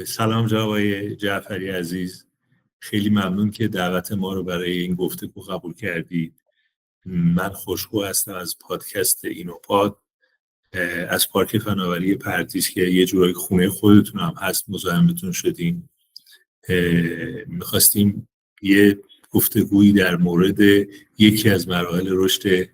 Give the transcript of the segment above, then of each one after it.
سلام جناب آقای جعفری عزیز، خیلی ممنون که دعوت ما رو برای این گفتگو قبول کردید. من خوشگو هستم از پادکست اینوپاد، از پارک فناوری پردیس که یه جورایی خونه خودتون هم هست مزاحمتون شدیم. میخواستیم یه گفتگویی در مورد یکی از مراحل رشد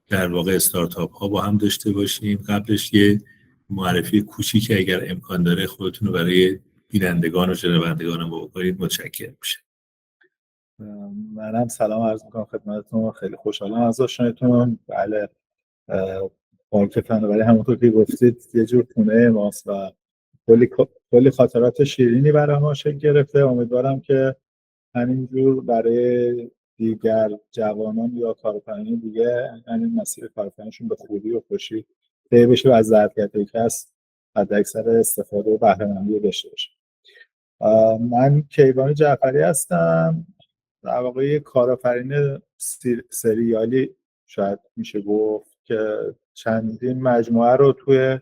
در واقع استارتاپ ها با هم داشته باشیم. قبلش یه معرفی کوچیک اگر امکان داره خودتون رو برای بینندگان و شنوندگان ما بکنید متشکرم میشه. منم سلام عرض میکنم خدمتتون، خیلی خوشحالم از آشناییتون. بله، پارک فناوری همونطور که گفتید یه جور خونه ماست و کلی خاطرات شیرینی برای ما شکل گرفته. امیدوارم که همینجور برای دیگر جوانان یا کارآفرینان دیگه همین مسیر کارآفرینیشون به خوبی و خوشی طی بشه و از ظرفیت کسب حداکثر استفاده و بهره‌مندی داشته باشه. من کیوان جعفری هستم، در واقع یک کارآفرین سریالی شاید میشه گفت که چندین مجموعه رو توی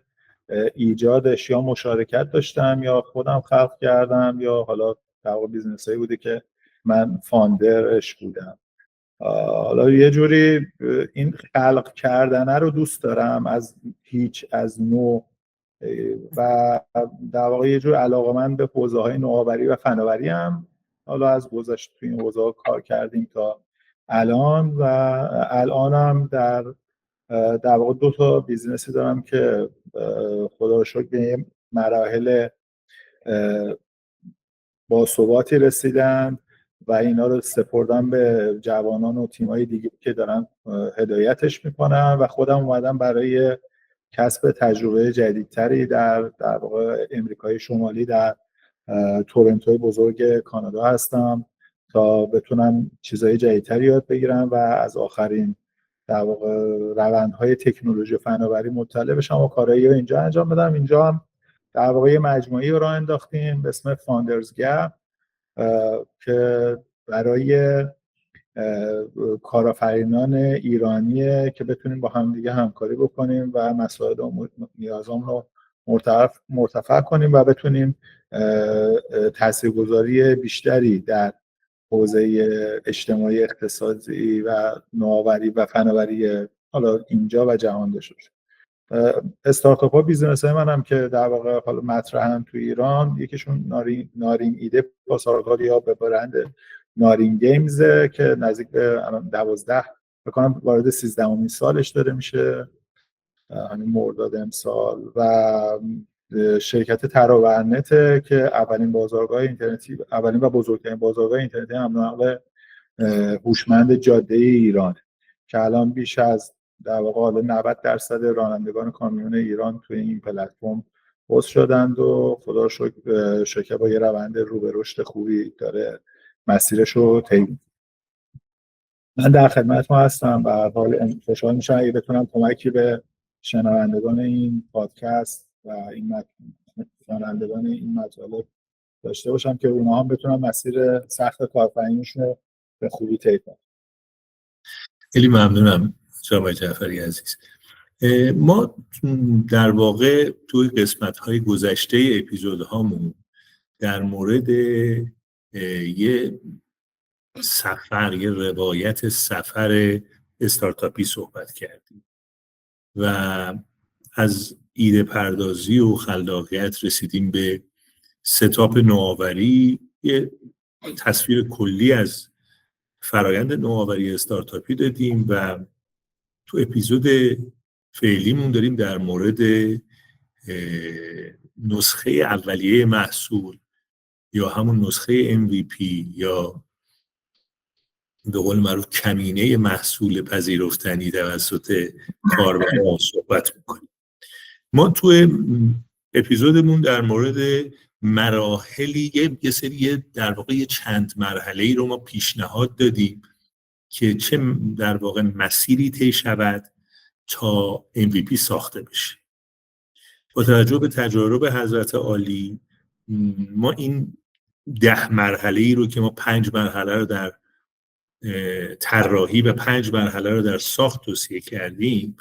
ایجادش یا مشارکت داشتم یا خودم خلق کردم یا حالا در واقع بیزنسایی بوده که من فاندرش بودم. حالا یه جوری این خلق کردنه رو دوست دارم از هیچ، از نو، و در واقع یه جور علاقه‌مند به حوزه‌های نوآوری و فناوری هم. حالا از گذشته توی این حوزه‌ها کار کردیم تا الان و الانم در واقع 2 تا بیزنسی دارم که خدا رو شکر به مراحل با ثباتی رسیدن و اینا رو سپردم به جوانان و تیم‌های دیگه که دارن هدایتش میکنن و خودم اومدم برای کسب تجربه جدیدتری در واقع امریکای شمالی در تورنتوی بزرگ کانادا هستم تا بتونم چیزهای جدیدتری یاد بگیرم و از آخرین در واقع روندهای تکنولوژی و فناوری مطلع بشم و کارهایی رو اینجا انجام بدم. اینجا هم در واقع یه مجموعه‌ای رو راه انداختیم به اسم فاندرز گپ که برای کارآفرینان ایرانیه که بتونیم با هم دیگه همکاری بکنیم و مسائل و نیازام رو مرتفع کنیم و بتونیم تاثیرگذاری بیشتری در حوزه اجتماعی، اقتصادی و نوآوری و فناوری حالا اینجا و جهان داشته باشیم. استارتاپ ها بیزنس های من هم که در واقع حالا مطرحن تو ایران، یکیشون نارین ایده پاسارگاد یا به برند نارین گیمز که نزدیک به 12 بکنم وارد 13مین سالش داره میشه همین مرداد امسال، و شرکت تراورنت که اولین و بزرگترین بازارگاه اینترنتی حمل و نقل هوشمند جاده ایران که الان بیش از در واقع 90% رانندگان کامیون ایران توی این پلتفرم پست شدند و خدا رو شکر شرکت با یه روند رو به رشد خوبی داره مسیرش رو طی می‌کنه. من در خدمتتون هستم و حال خوشحال میشم اگه بتونم کمکی به شنوندگان این پادکست و این شنوندگان این مطالب داشته باشم که اونها هم بتونن مسیر سخت کارآفرینیشون رو به خوبی طی کنن. خیلی ممنونم جناب جعفری عزیز. ما در واقع توی قسمت‌های گذشته اپیزودهامون در مورد یه روایت سفر استارتاپی صحبت کردیم و از ایده پردازی و خلاقیت رسیدیم به ستاپ نوآوری، یه تصویر کلی از فرایند نوآوری استارتاپی دادیم و تو اپیزود فعلیمون داریم در مورد نسخه اولیه محصول یا همون نسخه MVP یا به قول معروف کمینه محصول پذیرفتنی توسط کاربران صحبت میکنیم. ما تو اپیزودمون در مورد مراحلی یه سری در واقع چند مرحله‌ای رو ما پیشنهاد دادیم که چه در واقع مسیری طی شود تا MVP ساخته بشه. با توجه به تجارب حضرت عالی ما این 10 مرحله‌ای رو که ما 5 مرحله رو در طراحی و 5 مرحله رو در ساخت توصیه کردیم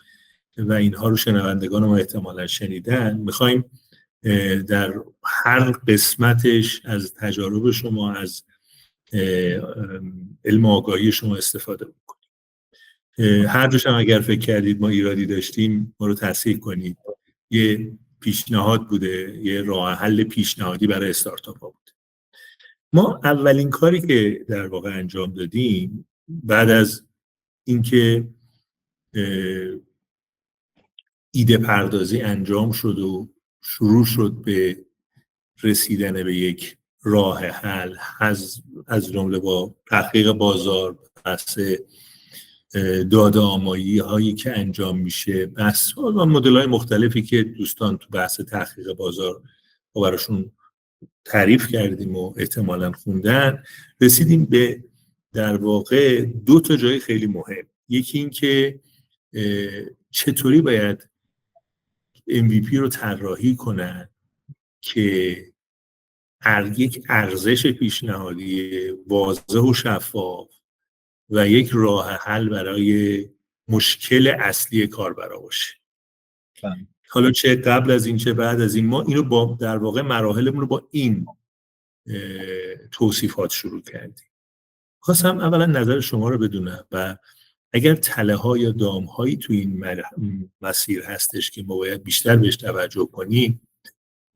و اینها رو شنوندگان ما احتمالاً شنیدن، میخوایم در هر قسمتش از تجارب شما، از علم آگاهی شما استفاده بکنیم. هر جوش هم اگر فکر کردید ما ایرادی داشتیم ما رو تصحیح کنید. یه پیشنهاد بوده، یه راه حل پیشنهادی برای استارتاپ ها بود. ما اولین کاری که در واقع انجام دادیم بعد از اینکه ایده پردازی انجام شد و شروع شد به رسیدن به یک راه حل، از جمله با تحقیق بازار، بحث داده آمایی هایی که انجام میشه، بحث و مدل های مختلفی که دوستان تو بحث تحقیق بازار رو براشون تعریف کردیم و احتمالاً خوندن، رسیدیم به در واقع 2 تا جای خیلی مهم. یکی این که چطوری باید MVP رو طراحی کنن که یک ارزش پیشنهادی واضح و شفاف و یک راه حل برای مشکل اصلی کاربرا باشه. حالا چه قبل از این چه بعد از این ما اینو با در واقع مراحلمون رو با این توصیفات شروع کردیم. خواستم اولا نظر شما رو بدونم و اگر تله‌ها یا دام‌هایی تو این مسیر هستش که ما باید بیشتر بهش توجه کنیم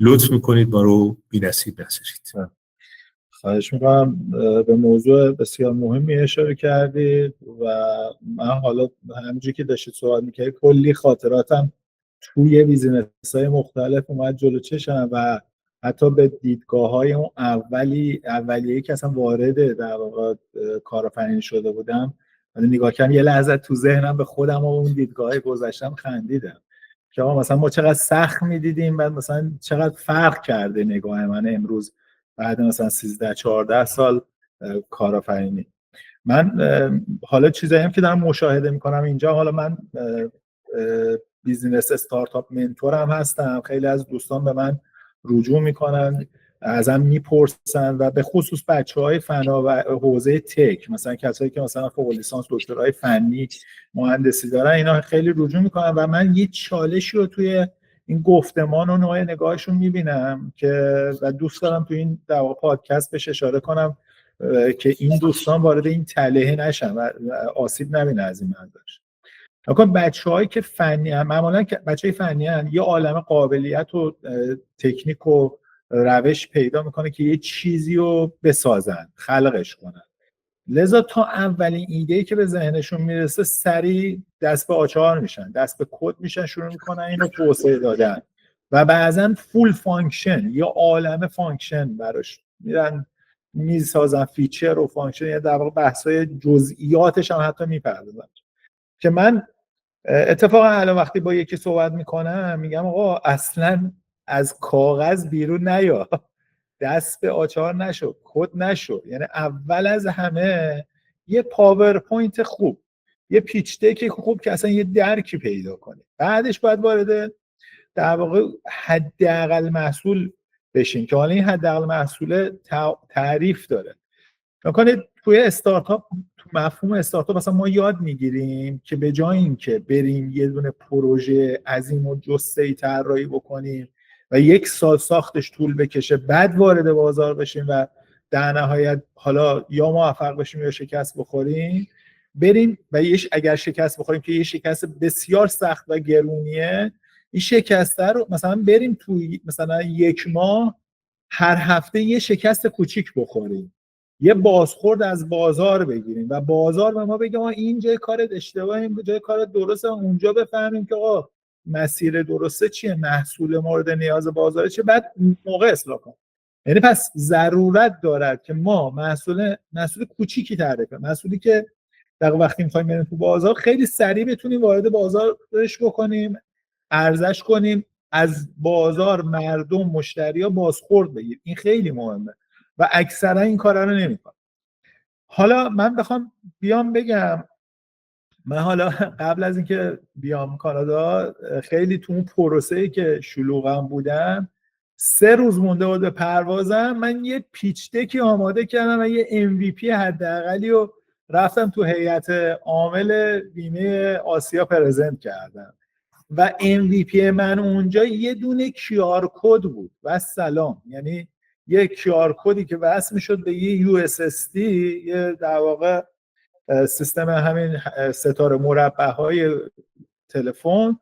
لطف میکنید ما رو بی‌نصیب نذارید. خواهش میکنم. به موضوع بسیار مهمی اشاره کردید و من حالا همینجوری که داشتید صحبت میکردید کلی خاطراتم توی بیزینس‌های مختلف اومد جلو چشم و حتی به دیدگاه‌های اون اولیه‌ای که اصلا وارد در واقع کارآفرینی شده بودم من نگاه کردم، یه لحظه تو ذهنم به خودم و اون دیدگاه‌های گذشتم خندیدم که مثلا ما چقدر سخت می‌دیدیم، بعد مثلا چقدر فرق کرده نگاه من امروز بعد مثلا 13-14 سال کارآفرینی. من حالا چیزایی هم که دارم مشاهده میکنم اینجا، حالا من بیزینس استارتاپ منتورم هستم، خیلی از دوستان به من رجوع میکنن، ازم میپرسن و به خصوص بچه‌های فنا و حوزه تک، مثلا کسایی که مثلا فوق لیسانس دکترای فنی مهندسی دارن، اینا خیلی رجوع میکنن و من یه چالشی رو توی این گفتمان و نوع نگاهشون میبینم که و دوست دارم تو این در واقع پادکست بهش اشاره کنم که این دوستان وارد این تلهه نشن و آسیب نبینه از این منظرش. نکن بچه‌هایی که فنی ان، معمولا بچه‌های فنی ان یه عالمه قابلیت و تکنیک و روش پیدا میکنه که یه چیزی رو بسازن، خلقش کنن. لذا تا اولین ایده‌ای که به ذهنشون میرسه سریع دست به آچار میشن، دست به کد میشن، شروع میکنن اینو توسعه دادن و بعضن فول فانکشن یا عالمه فانکشن براش میرن میسازن، فیچر و فانکشن، یا در واقع بحث‌های جزئیاتش هم حتی میپردازن. که من اتفاقا الان وقتی با یکی صحبت میکنم میگم آقا اصلا از کاغذ بیرون نیا، دست به آچار نشو، کد نشو. یعنی اول از همه یه پاورپوینت خوب، یه پیچ دک خوب که اصلا یه درکی پیدا کنی، بعدش باید وارد در واقع حداقل محصول بشین که حالا این حداقل محصول تعریف داره. میکنه توی استارتاپ، تو مفهوم استارتاپ مثلا ما یاد میگیریم که به جای اینکه بریم یه دونه پروژه عظیم و جثه‌ای طراحی بکنیم و 1 سال ساختش طول بکشه بعد وارد بازار بشیم و در نهایت حالا یا موفق بشیم یا شکست بخوریم، بریم و اگر شکست بخوریم که یه شکست بسیار سخت و گرونیه، این شکست رو مثلا بریم توی مثلا 1 ماه هر هفته یه شکست کوچیک بخوریم، یه بازخورد از بازار بگیریم و بازار به ما بگه این جای کارت اشتباهه، این جای کارت درسته، اونجا بفهمیم که آقا مسیر درسته چیه، محصول مورد نیاز بازار چیه، بعد موقع اصلاح کنیم. یعنی پس ضرورت دارد که ما محصول کوچیکی تعریف کنیم، محصولی که در وقتی می‌خوایم بریم تو بازار خیلی سریع بتونیم وارد بازارش بکنیم، ارزش کنیم، از بازار مردم مشتری‌ها بازخورد بگیریم. این خیلی مهمه و اکثرا این کارا رو نمی‌کنن. حالا من بخوام بیام بگم، من حالا قبل از اینکه بیام کانادا خیلی تو اون پروسه‌ای که شلوغم بودم، 3 روز مونده بود به پروازم، من یه پیچ دکی آماده کردم و یه MVP حداقلی رو رفتم تو هیئت عامل بیمه آسیا پرزنت کردم و MVP من اونجا یه دونه QR کد بود و سلام، یعنی یه QR کدی که وصل میشد به یه USSD، یه در واقع سیستم همین ستاره مربع‌های تلفن،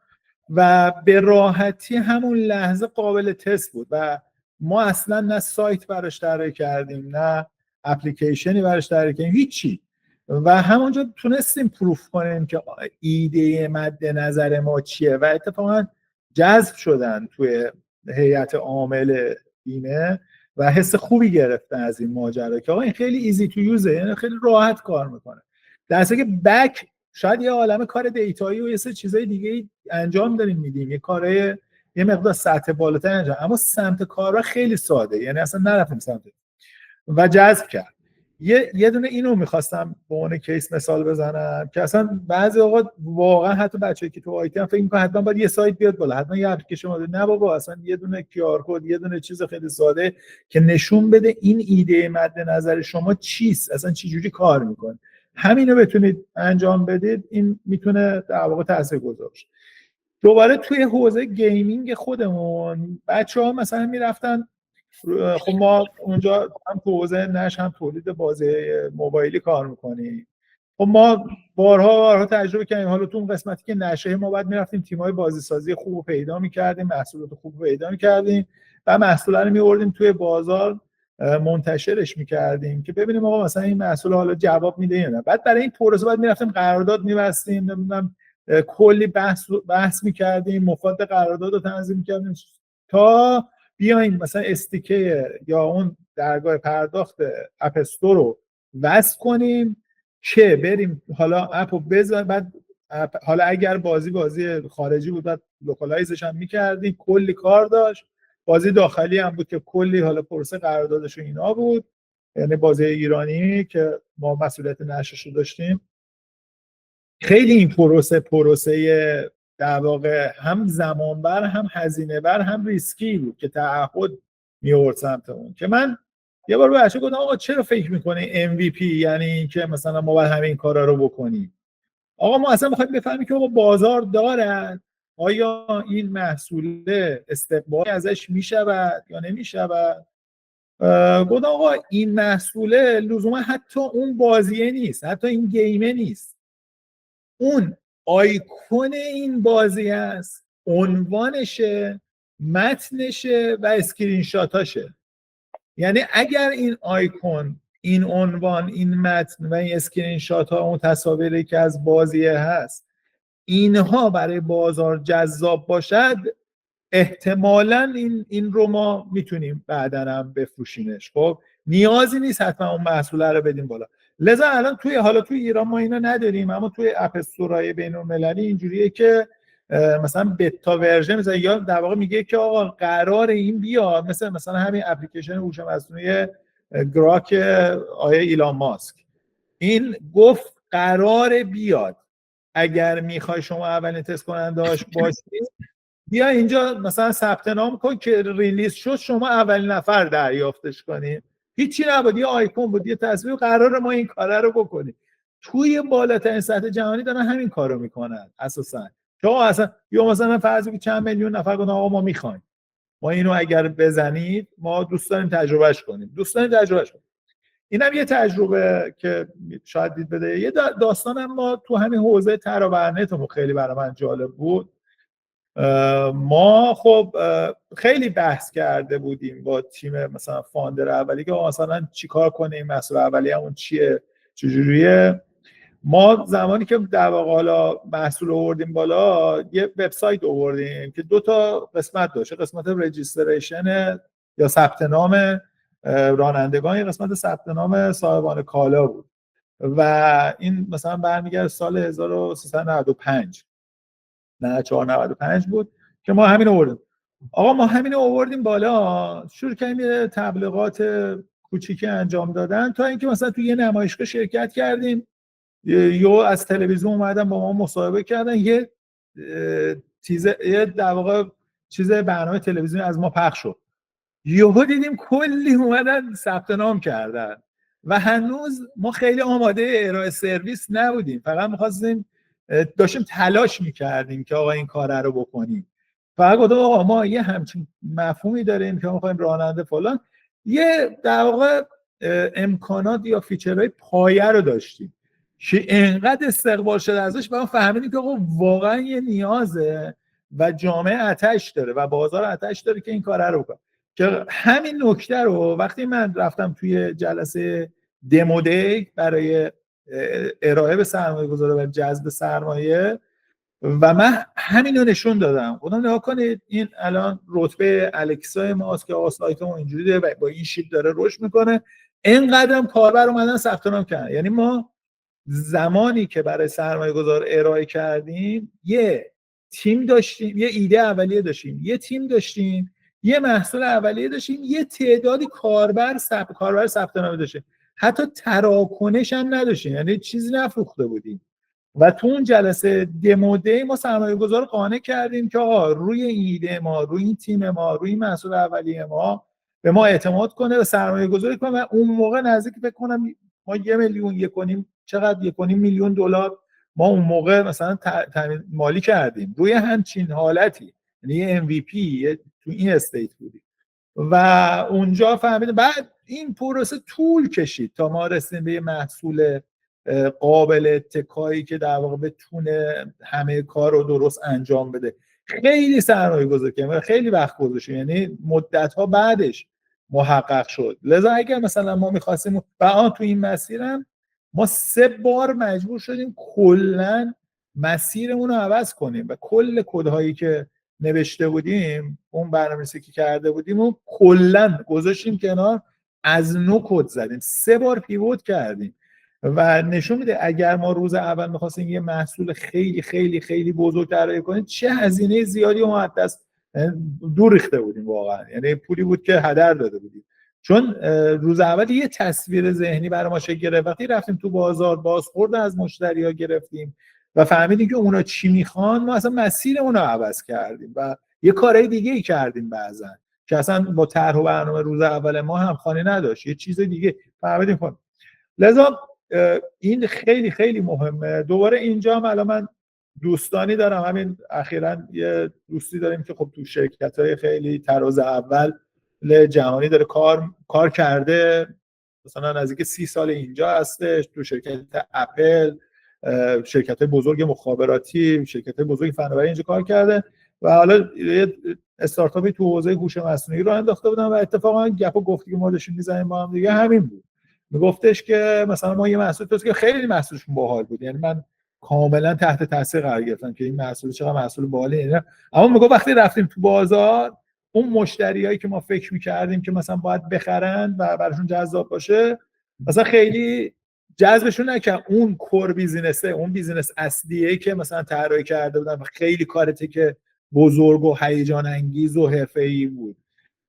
و به راحتی همون لحظه قابل تست بود و ما اصلا نه سایت براش طراحی کردیم نه اپلیکیشنی براش طراحی کردیم، هیچی. و همونجا تونستیم پروف کنیم که ایده مد نظر ما چیه و اتفاقا جذب شدن توی هیئت عامل بیمه و حس خوبی گرفتن از این ماجرا که آقا این خیلی ایزی تو یوزه، یعنی خیلی راحت کار میکنه. در اصلی که بک شاید یه عالمه کار دیتایی و یه سری چیزای دیگه انجام داریم میدیم، یه کارهای یه مقدار سطح بالاتر انجام، اما سمت کارا خیلی ساده، یعنی اصلا نرفتیم سمت و جذب کرد. یه دونه اینو میخواستم به عنوان کیس مثال بزنم که اصلا بعضی اوقات واقعا حتی بچه‌ای که تو آیتی هم فکر می‌کنن حتما باید یه سایت بیاد بالا، حتما یه اپلیکیشن باید. نه بابا، اصلا یه دونه QR کد، یه دونه چیز خیلی ساده که نشون بده این ایده مد نظر شما چیست، اصلا چه جوری کار میکنه، همینو بتونید انجام بدید، این میتونه در واقع تاثیرگذار باشه. دوباره توی حوزه گیمینگ خودمون بچه‌ها مثلا میرفتن، خب ما اونجا هم تو حوزه نشر هم تولید بازی موبایلی کار میکنیم. خب ما بارها تجربه کردیم، حالا تو اون قسمتی که نشه ما بعد میرفتیم تیم‌های بازیسازی خوب پیدا میکردیم، محصولات خوب پیدا میکردیم و محصولا رو میوردیم توی بازار منتشرش میکردیم که ببینیم آقا مثلا این محصول حالا جواب میده یا نه. بعد برای این پروسه بعد میرفتیم قرارداد می‌بستیم، نمیدونم کلی بحث میکردیم، مفاد قرارداد رو تنظیم میکردیم تا بیایم مثلا استیکه یا اون درگاه پرداخت اپ استور رو وصل کنیم که بریم حالا اپو بزنیم. بعد حالا اگر بازی خارجی بود بعد لوکالایزش هم میکردیم، کلی کار داشت. بازی داخلی هم بود که کلی حالا پروسه قراردادش و اینا بود، یعنی بازی ایرانی که ما مسئولیت نشرش رو داشتیم. خیلی این پروسه در واقع هم زمان بر، هم هزینه بر، هم ریسکی بود که تعهد میورد سمت اون. که من یه بار بهش گفتم آقا چرا فکر میکنی MVP یعنی این که مثلا ما باید همین کارا رو بکنیم؟ آقا ما اصلا میخوایم بفهمیم که آقا بازار دارن، آیا این محصول استقبالی ازش میشود یا نمیشود. گفتم آقا این محصول لزوما حتی اون بازیه نیست، حتی این گیمه نیست، اون آیکون این بازی است، عنوانشه، متنشه و اسکرین شاتاشه. یعنی اگر این آیکون، این عنوان، این متن و این اسکرین شات ها، اون تصاویری که از بازیه هست، اینها برای بازار جذاب باشد، احتمالاً این رو ما میتونیم بعداً هم بفروشیمش. خب نیازی نیست حتما اون محصوله رو بدیم بالا. لذا الان توی ایران ما اینا نداریم، اما توی اپ استورهای بین‌المللی اینجوریه که مثلا بتا ورژن مثلا یا در واقع میگه که آقا قرار این بیاد، مثلا همین اپلیکیشن هوش مصنوعی گراک آیه ایلان ماسک، این گفت قرار بیاد، اگر میخوای شما اولین تست کننده‌اش باشی بیا اینجا مثلا ثبت نام کن که ریلیز شد شما اولین نفر دریافتش کنیم. هیچی نبود، یه آیکون بود، یه تصویر. قرار ما این کاره رو بکنیم. توی بالاترین سطح جهانی دارن همین کارو میکنن اساسا. شما اصلا یا مثلا فرض کنید چند میلیون نفر گفتن آقا ما میخوایم، ما اینو اگر بزنید ما دوست داریم تجربهش کنیم، اینم یه تجربه که شاید دید بده. یه داستانم ما تو همین حوزه ترابرنتمون خیلی برای من جالب بود. ما خب خیلی بحث کرده بودیم با تیم مثلا فاندر اولی که مثلا چیکار کنیم، مسئله اولیه‌مون چیه، چجوریه. ما زمانی که در واقع حالا محصول آوردیم بالا، یه وبسایت آوردیم که 2 تا قسمت داشت، قسمت رجیستریشن یا ثبت نام رانندگان، یه قسمت ثبت نام صاحبان کالا بود و این مثلا برمیگرده سال 1395 نه 495 بود که ما همین آوردیم. آقا ما همین آوردیم بالا، شروع کردیم یه تبلیغات کوچیکی انجام دادن تا اینکه مثلا توی یه نمایشگاه شرکت کردیم، یه از تلویزیون اومدن با ما مصاحبه کردن، یه در واقع چیز برنامه تلویزیونی از ما پخش شد. یهو دیدیم کلی اومدن ثبت نام کردن و هنوز ما خیلی آماده ارائه سرویس نبودیم، فقط می‌خواستیم داشتیم تلاش میکردیم که آقا این کار رو بکنیم. فقط گفتم آقا ما یه همچین مفهومی داریم که میخوایم راننده فلان، یه در واقع امکانات یا فیچرهای پایه رو داشتیم که انقدر استقبال شده ازش و ما فهمیدیم که آقا واقعا یه نیازه و جامعه آتش داره و بازار آتش داره که این کار رو بکنه. که همین نکته رو وقتی من رفتم توی جلسه دمو دی برای ارائه به سرمایه گذاره و جذب سرمایه و من همین رو نشون دادم، گفتم نگاه کنید این الان رتبه الکسا ماست که سایت ما اینجوری داره با این شیت داره رشد میکنه، اینقدرم کاربر اومدن ثبت نام کردن. یعنی ما زمانی که برای سرمایه گذار ارائه کردیم یه تیم داشتیم، یه ایده اولیه داشتیم، یه تیم داشتیم، یه محصول اولیه داشتیم، یه تعدادی کاربر ثبت نام داشتیم، حتی تراکنش هم نداشتیم، یعنی چیزی نفروخته بودیم. و تو اون جلسه دمو دی ما سرمایه گذار رو قانع کردیم که آقا روی این ایده ما، روی این تیم ما، روی این محصول اولیه ما به ما اعتماد کنه و سرمایه گذاری کنه. و اون موقع نزدیک فکر کنم ما 1 میلیون 1.5 چقدر 1.5 میلیون دلار ما اون موقع مثلا تامین مالی کردیم روی همچین حالتی، یعنی یه MVP تو این استیت بودیم. و اونجا فهمیدیم بعد این پروسه طول کشید تا ما رسیدیم به یه محصول قابل اتکایی که در واقع بتونه همه کار رو درست انجام بده. خیلی سرمایه گذاری کردیم، خیلی وقت گذاشتیم، یعنی مدت ها بعدش محقق شد. لذا اگر مثلا ما می‌خواستیم تو این مسیرم ما 3 بار مجبور شدیم کلا مسیرمون رو عوض کنیم و کل کدهایی که نوشته بودیم، اون برنامه‌نویسی که کرده بودیم و کلا گذاشتیم کنار، از نو کد زدیم، 3 بار پیوت کردیم. و نشون میده اگر ما روز اول می‌خواستیم یه محصول خیلی خیلی خیلی بزرگ طراحی کنیم چه هزینه زیادی ما از دست دور ریخته بودیم واقعا، یعنی پولی بود که هدر داده بودیم. چون روز اول یه تصویر ذهنی برای ما شکل گرفت. وقتی رفتیم تو بازار بازخورد از مشتری‌ها گرفتیم و فهمیدیم که اونا چی میخوان، ما اصلا مسیرمون رو عوض کردیم و یه کارهای دیگه ای کردیم بعضا که اصلا با طرح و برنامه روز اول ما همخوانی نداشت، یه چیز دیگه فهمیدیم کنیم. لذا این خیلی خیلی مهمه. دوباره اینجا هم الان من دوستانی دارم، همین اخیراً یه دوستی داریم که خب تو شرکت‌های خیلی تراز اول جهانی داره کار کرده، مثلا نزدیک 30 سال اینجا هستش، تو شرکت اپل، شرکت‌های بزرگ مخابراتی، شرکت‌های بزرگ فناوری اینجا کار کرده و حالا یه استارتاپی تو حوزه هوش مصنوعی رو انداخته بودن و اتفاقا گپ و گفتی که ما داشتیم می‌زنیم با هم دیگه همین بود. میگفتش که مثلا ما یه محصول توست که خیلی محصولشون باحال بود، یعنی من کاملا تحت تاثیر قرار گرفتم که این محصول چقدر محصول باحالیه، اما میگه وقتی رفتیم تو بازار اون مشتریایی که ما فکر می‌کردیم که مثلا باید بخرن و براشون جذاب باشه مثلا خیلی جذبشون نکرد. اون کور بیزینسه، اون بیزینس اصلیه که مثلا طراحی کرده بودن و خیلی کارته که بزرگ و هیجان انگیز و حرفه‌ای بود.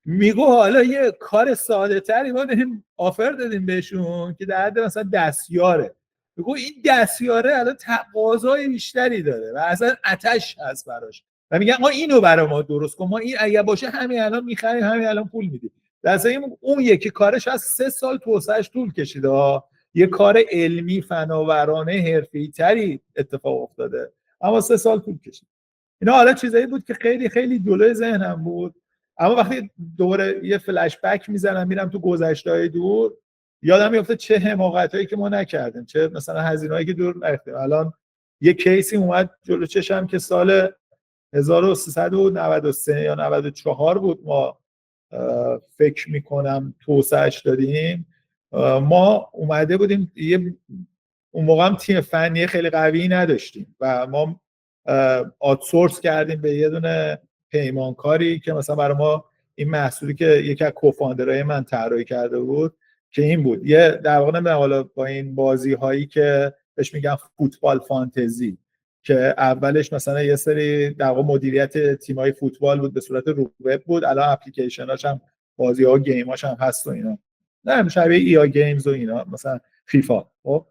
میگو حالا یه کار ساده تری ما داریم آفر دادیم بهشون که در حد مثلا دستیاره. میگو این دستیاره الان تقاضای بیشتری داره و اصلا آتش هست براش و میگن ما اینو برای ما درست کن، ما این اگه باشه همین الان میخریم، همین الان پول میدیم. در اون یکی کارش از 3 سال توسعهش طول کشیده، یه کار علمی فناورانه حرفه‌ای تری اتفاق افتاده اما 3 سال طول کشید. اینا حالا چیزایی بود که خیلی خیلی جلوی ذهنم بود. اما وقتی دوباره یه فلش بک میزنم میرم تو گذشته‌های دور، یادم میفته چه حماقتایی که ما نکردیم، چه مثلا هزینه‌ای که دور نرفتیم. الان یه کیسی اومد جلو چشم که سال 1393 یا 94 بود، ما فکر میکنم توسعهش دادیم. ما اومده بودیم اون موقع هم تیم فنی خیلی قوی نداشتیم و ما آوتسورس کردیم به یه دونه پیمانکاری که مثلا برای ما این محصولی که یکی از کوفاندرهای من طراحی کرده بود که این بود، یه در واقع نمیدونم حالا با این بازی هایی که بهش میگن فوتبال فانتزی که اولش مثلا یه سری در واقع مدیریت تیمای فوتبال بود به صورت رو وب بود، الان اپلیکیشناش هم بازی ها و گیماش هم هست و اینا، نه شبیه ای گیمز و اینا، مثلا فیفا. خب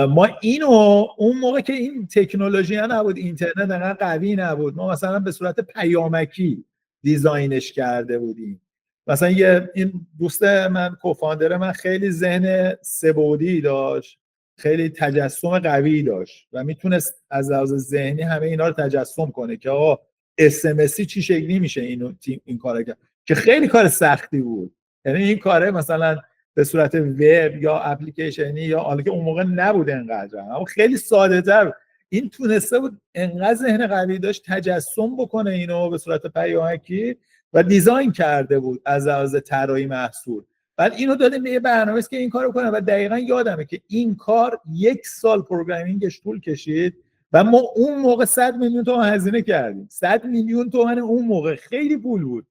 ما اینو اون موقع که این تکنولوژی ها نبود، اینترنت انقدر قوی نبود، ما مثلا به صورت پیامکی دیزاینش کرده بودیم. مثلا این دوست من کوفاندر من خیلی ذهن سه‌بعدی داشت خیلی تجسم قوی داشت و میتونست از لحاظ ذهنی همه اینا رو تجسم کنه که آقا SMS چی شکلی میشه این کارو کرد که خیلی کار سختی بود. یعنی این کاره مثلا به صورت وب یا اپلیکیشنی یا حالا که اون موقع نبود انقدر، اما خیلی ساده تر این تونسته بود انقدر ذهن قوی داشت تجسم بکنه اینو به صورت پیامکی و دیزاین کرده بود از لحاظ طراحی محصول. بعد اینو دادیم به یه برنامه‌نویس که این کارو کنه و دقیقاً یادمه که این کار 1 سال پروگرامینگش طول کشید و ما اون موقع 100 میلیون تومان هزینه کردیم. 100 میلیون تومان اون موقع خیلی پول بود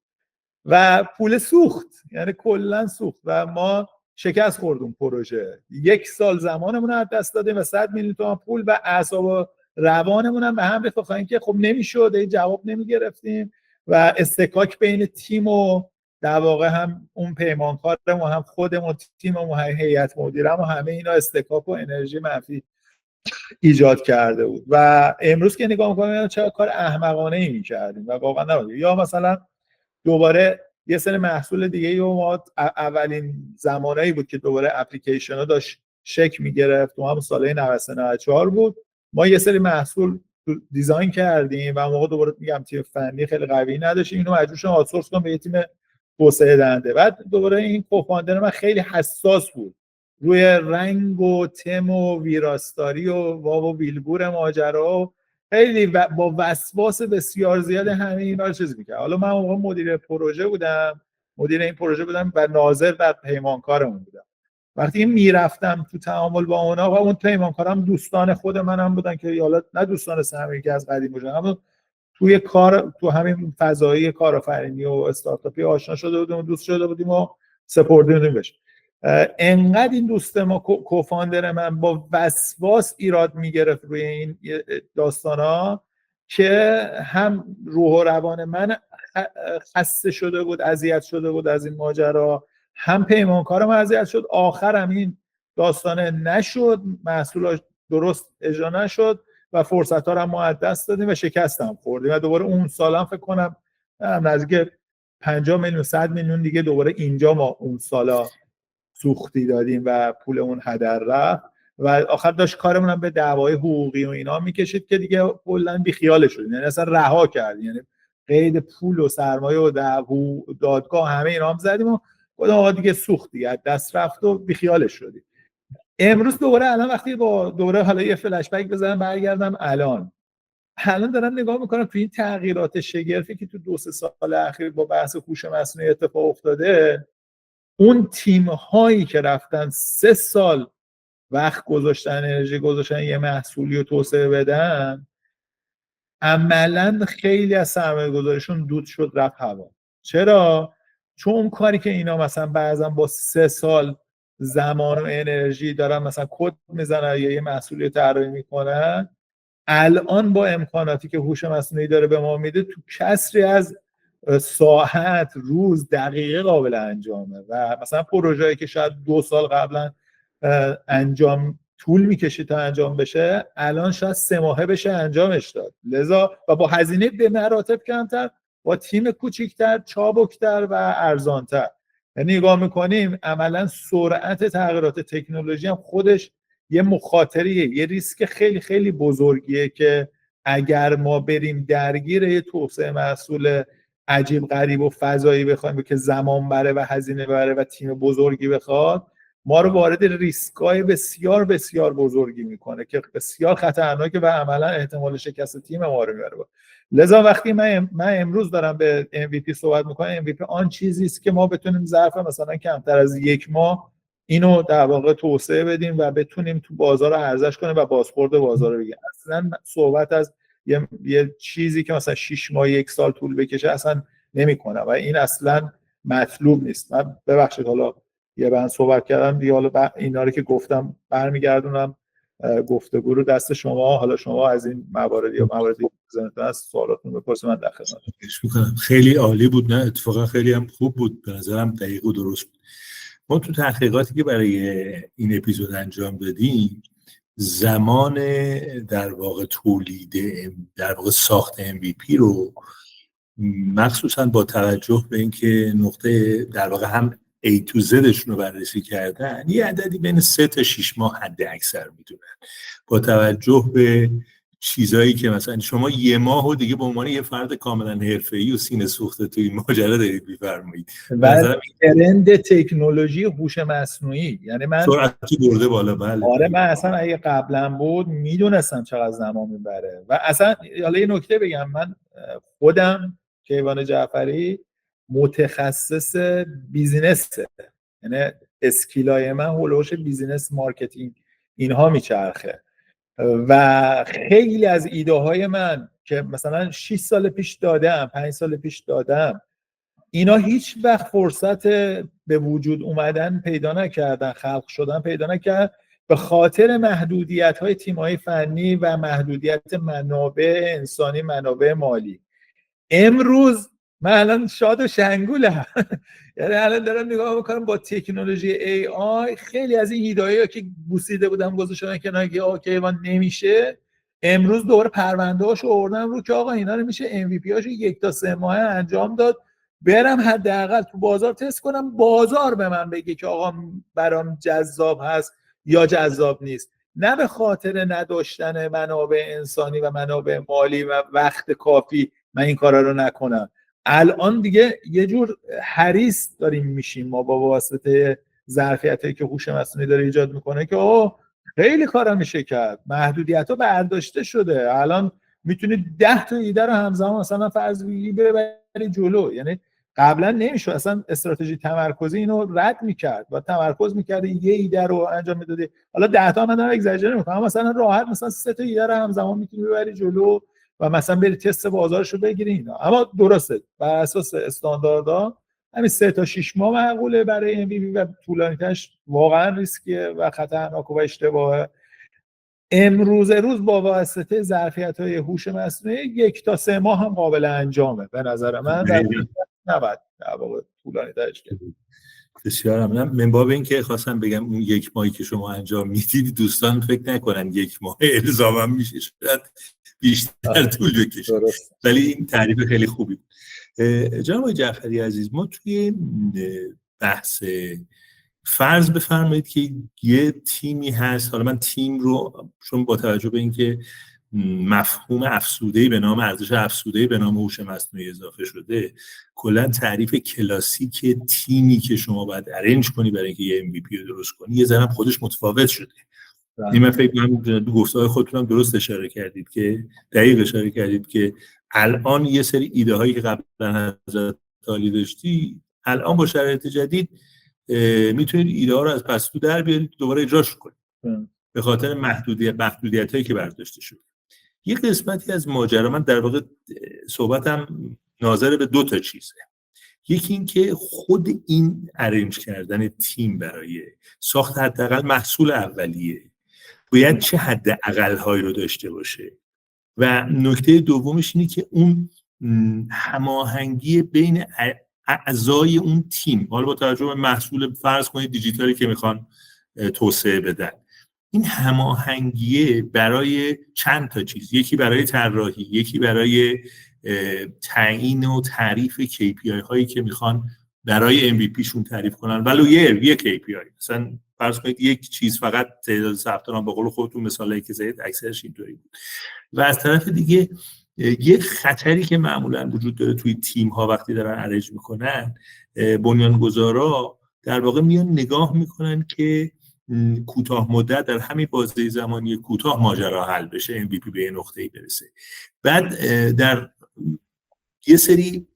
و پول سوخت، یعنی کلا سوخت و ما شکست خوردیم پروژه. 1 سال زمانمون رو از دست دادیم و 100 میلیون تومان پول و اعصاب و روانمون هم به هم ریخت، بخاطر اینکه خب نمیشد، جواب نمیگرفتیم و استکاک بین تیم و در واقع هم اون پیمانکارم و هم خودمون تیممون و هیئت مدیرم و همه اینا استکاک و انرژی منفی ایجاد کرده بود و امروز که نگاه می‌کنیم چه کار احمقانه ای می‌کردیم و واقعا نبود. یا مثلا دوباره یه سری محصول دیگه و ما اولین زمانهایی بود که دوباره اپلیکیشن ها داشت شکل می‌گرفت و هم سالهای 93-94 بود. ما یه سری محصول دیزاین کردیم و موقع دوباره میگم تیم فنی خیلی قوی نداشتیم، اینو مجبور شدیم آوتسورس کنیم به یه تیم توسعه دهنده. بعد دوباره این کوفاندر من خیلی حساس بود روی رنگ و تم و ویراستاری و واو و ویلبور ماجرا، خیلی با وسواس بسیار زیاد همه اینا رو چیز می‌کرد. حالا من موقع مدیر این پروژه بودم و ناظر بر پیمانکارمون بودم. وقتی میرفتم تو تعامل با اونا و اون پیمانکارم دوستان خود منم بودن که حالا نه دوستان صمیمی که از قدیم بودن، اما توی کار تو همین فضایی کارآفرینی و استارتاپی آشنا شده بودیم و دوست شده بودیم و سپردیم بهش. انقدر این دوست ما کوفاندر من با وسواس ایراد میگرفت روی این داستانا که هم روح و روان من خسته شده بود، اذیت شده بود از این ماجرا، هم پیمانکارم اذیت شد. آخرم این داستانه نشد، محصولاش درست اجرا نشد و فرصت‌ها رو ما از دست دادیم و شکستم خوردیم و دوباره اون سالم فکر کنم نزدیک 50 میلیون 100 میلیون دیگه دوباره اینجا ما اون سالا سوختی دادیم و پولمون هدر رفت و آخر داشت کارمون هم به دعوای حقوقی و اینا میکشید که دیگه کلا بیخیال شدیم، یعنی اصلا رها کردیم، یعنی قید پول و سرمایه و دادگاه همه اینا هم زدیم و گفتم آقا دیگه سوخت دیگه از دست رفت و بیخیالش شدیم. امروز دوباره الان وقتی با دوره حالا یه فلش بک بزنم برگردم الان دارم نگاه میکنم تو این تغییرات شگرفی که تو 2-3 سال اخیر با بحث هوش مصنوعی اتفاق افتاده، اون تیم هایی که رفتن 3 سال وقت گذاشتن، انرژی گذاشتن یه محصولی رو توسعه بدن، عملاً خیلی از سرمایه گذاریشون دود شد رفت هوا. چرا؟ چون اون کاری که اینا مثلا بعضا با 3 سال زمان و انرژی دارن مثلا کد میزنن یا یه محصولی طراحی میکنن، الان با امکاناتی که هوش مصنوعی داره به ما میده تو کسری از ساعت، روز، دقیقه قابل انجامه و مثلا پروژه‌ای که شاید 2 سال قبلا انجام طول میکشید تا انجام بشه الان شاید 3 ماهه بشه انجامش داد. لذا و با هزینه به مراتب کمتر، با تیم کوچیک‌تر، چابک‌تر و ارزان‌تر. یعنی نگاه میکنیم عملا سرعت تغییرات تکنولوژی هم خودش یه مخاطریه، یه ریسک خیلی خیلی بزرگیه که اگر ما بریم درگیر یه توسعه محصول عجیب غریب و فضایی بخوایم که زمان بره و هزینه بره و تیم بزرگی بخواد، ما رو وارد ریسک‌های بسیار بسیار بزرگی میکنه که بسیار خطرناکه و عملا احتمال شکست تیم ما رو میبره. لذا وقتی من امروز دارم به MVP صحبت میکنم، MVP آن چیزی است که ما بتونیم ظرف مثلا کمتر از 1 ماه اینو در واقع توسعه بدیم و بتونیم تو بازار ارزش کنیم و بازخورد بازار رو بگیریم. اصلا صحبت از یه چیزی که مثلا 6 ماه 1 سال طول بکشه اصلا نمیکنه و این اصلا مطلوب نیست. من ببخشید حالا یه بند صحبت کردم دیگه، حالا اینا رو که گفتم برمیگردونم گفتگو رو دست شما. حالا شما از این موارد یا مواردی بزنید از سوالاتون بپرسید، من در خدمتتونم. خیلی عالی بود، نه اتفاقا خیلی هم خوب بود، به نظرم دقیق و درست بود. ما تو تحقیقاتی که برای این اپیزود انجام دادیم زمان در واقع تولید در واقع ساخت MVP رو مخصوصا با توجه به اینکه نقطه در واقع هم A to Zشون رو بررسی کردن یه عددی بین 3 تا 6 ماه حد اکثر میدونن، با توجه به چیزایی که مثلا شما یه ماه و دیگه به عنوان یه فرد کاملا حرفه‌ای و سینه سوخته توی این ماجرا دارید می‌فرمایید. و ترند تکنولوژی هوش مصنوعی، یعنی من سرعتی برده بالا. بله آره من اصلا اگه قبلا بود میدونستم چقدر زمان میبره. و اصلا حالا یه نکته بگم، من خودم کیوان جعفری متخصص بیزینسه، یعنی اسکیلای من هولوش بیزینس، مارکتینگ اینها میچرخه و خیلی از ایده های من که مثلا 6 سال پیش دادم، 5 سال پیش دادم، اینا هیچ وقت فرصت به وجود اومدن پیدا نکردن، خلق شدن پیدا نکرد، به خاطر محدودیت های تیم های فنی و محدودیت منابع انسانی، منابع مالی. امروز من الان شاد و شنگولم یعنی الان دارم نگاه میکنم با تکنولوژی ای آی خیلی از این ایده‌هایی که بوسیده بودم گذاشتن کنار که اوکی من نمیشه، امروز دوباره پرونده هاشو آوردم رو که آقا اینا رو میشه ام وی پی هاشو 1 تا 3 ماه انجام داد، برم حداقل تو بازار تست کنم، بازار به من بگه که آقا برام جذاب هست یا جذاب نیست، نه به خاطر نداشتن منابع انسانی و منابع مالی و وقت کافی من این کارا رو نکنم. الان دیگه یه جور حریص داریم میشیم ما با واسطه ظرفیتایی که هوش مصنوعی داره ایجاد میکنه که خیلی کارا میشه کرد، محدودیت‌ها برداشته شده، الان میتونید 10 تا ایده رو همزمان مثلا فرض ببری جلو. یعنی قبلا نمیشه، اصلا استراتژی تمرکزی اینو رد میکرد و تمرکز میکرد یه ایده رو انجام میدادی، حالا 10 تا من دارم اگزاجره میکنم، مثلا راحت مثلا 3 تا ایده رو همزمان میتونی ببری جلو و مثلا بری تست بازارش رو بگیری اینا. اما درسته بر اساس استانداردها همین 3 تا 6 ماه معقوله برای ام وی پی و طولانی‌ترش واقعا ریسکیه و خطرناک و اشتباهه. امروز با واسطه ظرفیت‌های هوش مصنوعی 1 تا 3 ماه هم قابل انجامه به نظر من، نباید در واقع طولانی‌ترش کرد. بسیار ممنونم. من باب این که خواستم بگم اون 1 ماهی که شما انجام میدید دوستان فکر نکنن 1 ماه الزاما میشه، شاید بیشتر طول بکشه، ولی این تعریف خیلی خوبی بود. جناب جعفری عزیز، ما توی بحث فرض بفرمایید که یه تیمی هست، حالا من تیم رو چون با توجه به اینکه مفهوم افزوده‌ای به نام ارزش افزوده‌ای به نام هوش مصنوعی اضافه شده، کلا تعریف کلاسیک تیمی که شما باید ارنج کنی برای اینکه یه ام وی پی رو درست کنی یه ذره خودش متفاوت شده. این من فکر کنم تو گفته‌های خودتون هم درست اشاره کردید که دقیق اشاره کردید که الان یه سری ایده هایی که قبلا حضرت عالی داشتی الان با شرایط جدید میتونید ایده ها رو از پستو در بیارید دوباره اجراش کنید به خاطر محدودیتایی که برداشته شده. یه قسمتی از ماجرا، من در واقع صحبتم ناظر به 2 تا چیزه. یکی این که خود این ارنج کردن تیم برای ساخت حداقل محصول اولیه باید چه حداقل هایی رو داشته باشه، و نکته دومش اینه که اون هماهنگی بین اعضای اون تیم، حالا با توجه به محصول فرض کنید دیجیتالی که میخوان توسعه بدن، این هماهنگی برای چند تا چیز، یکی برای طراحی، یکی برای تعیین و تعریف KPI هایی که میخوان برای MVP شون تعریف کنن، ولو یه KPI، مثلا فرض کنید یک چیز فقط تعداد ثبت نام، به قول خودتون مثالایی که زدید اکثرش اینطوری بود. و از طرف دیگه یه خطری که معمولا وجود داره توی تیم ها وقتی دارن ارنج میکنن، بنیانگذارا در واقع میان نگاه میکنن که کوتاه مدت در همین بازه زمانی کوتاه ماجرا حل بشه، MVP به نقطه‌ای برسه. بعد در یه سری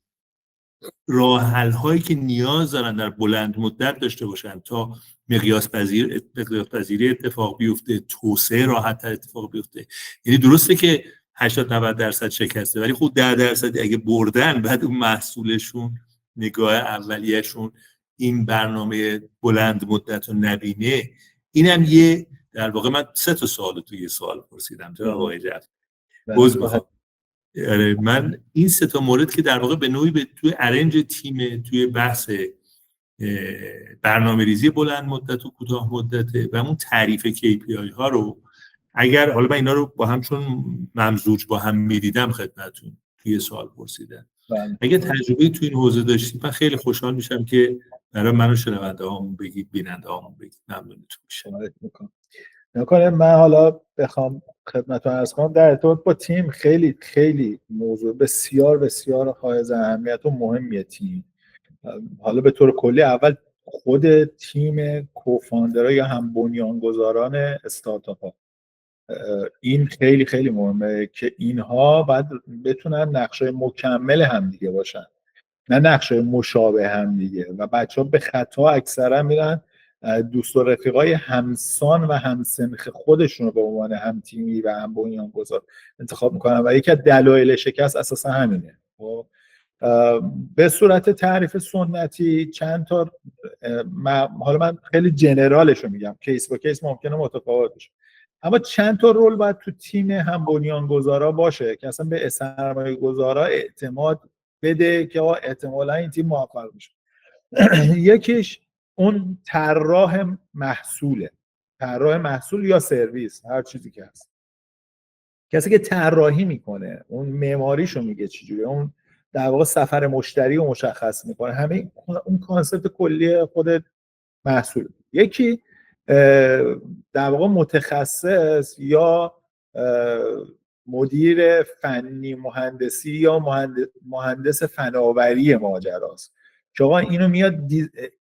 راه حل هایی که نیاز دارن در بلند مدت داشته باشن تا مقیاس پذیری اتفاق بیفته، توسعه راحت تر اتفاق بیفته. یعنی درسته که 80-90% شکسته، ولی خود 10% اگه بردن بعد اون محصولشون، نگاه اولیه‌شون این برنامه بلند مدت رو نبینه. اینم یه در واقع من 3 تا سوال توی یه سوال پرسیدم تو آقای جعفری. من این 3 تا مورد که در واقع به نوعی توی ارنج تیم، توی بحث برنامه‌ریزی بلند مدت و کوتاه مدته و اون تعریف KPI ها رو، اگر حالا من اینا رو با هم چون ممزوج با هم می‌دیدم خدمتتون توی سوال پرسیدم، اگه تجربه توی این حوزه داشتید من خیلی خوشحال میشم که برای من و شنونده هامون بگید، بیننده هامون بگید، ممنونتون میشه. نکنه من حالا بخوام خدمتتون عرض کنم در ارتباط با تیم خیلی خیلی موضوع بسیار بسیار حائز اهمیت و مهمیه تیم. حالا به طور کلی اول خود تیم کوفاندرها یا هم بنیانگذاران استارتاپ ها، این خیلی خیلی مهمه که اینها باید بتونن نقشه مکمل همدیگه باشن، نه نقشه مشابه همدیگه. و بچه ها به خطا اکثرا میرن دوست و رفیقای همسان و همسنخ خودشون رو به عنوان هم تیمی و هم بنیانگذار انتخاب میکنن و یکی از دلایل شکست اساسا همینه. به صورت تعریف سنتی چند تا حالا من خیلی جنرالش رو میگم، کیس با کیس ممکنه متفاوت بشه، اما چند تا رول باید تو تیم هم بنیانگذارا باشه که اصلا به سرمایه گذارا اعتماد بده که احتمالا این تیم موفق میشه. یکیش اون طراح محصوله، طراح محصول یا سرویس، هر چیزی که هست، کسی که طراحی میکنه، اون معماریشو میگه چجوریه، اون در واقع سفر مشتری رو مشخص میکنه، همه اون کانسپت کلی خود محصول. یکی در واقع متخصص یا مدیر فنی مهندسی یا مهندس فناوری ماجراست که آقا اینو میاد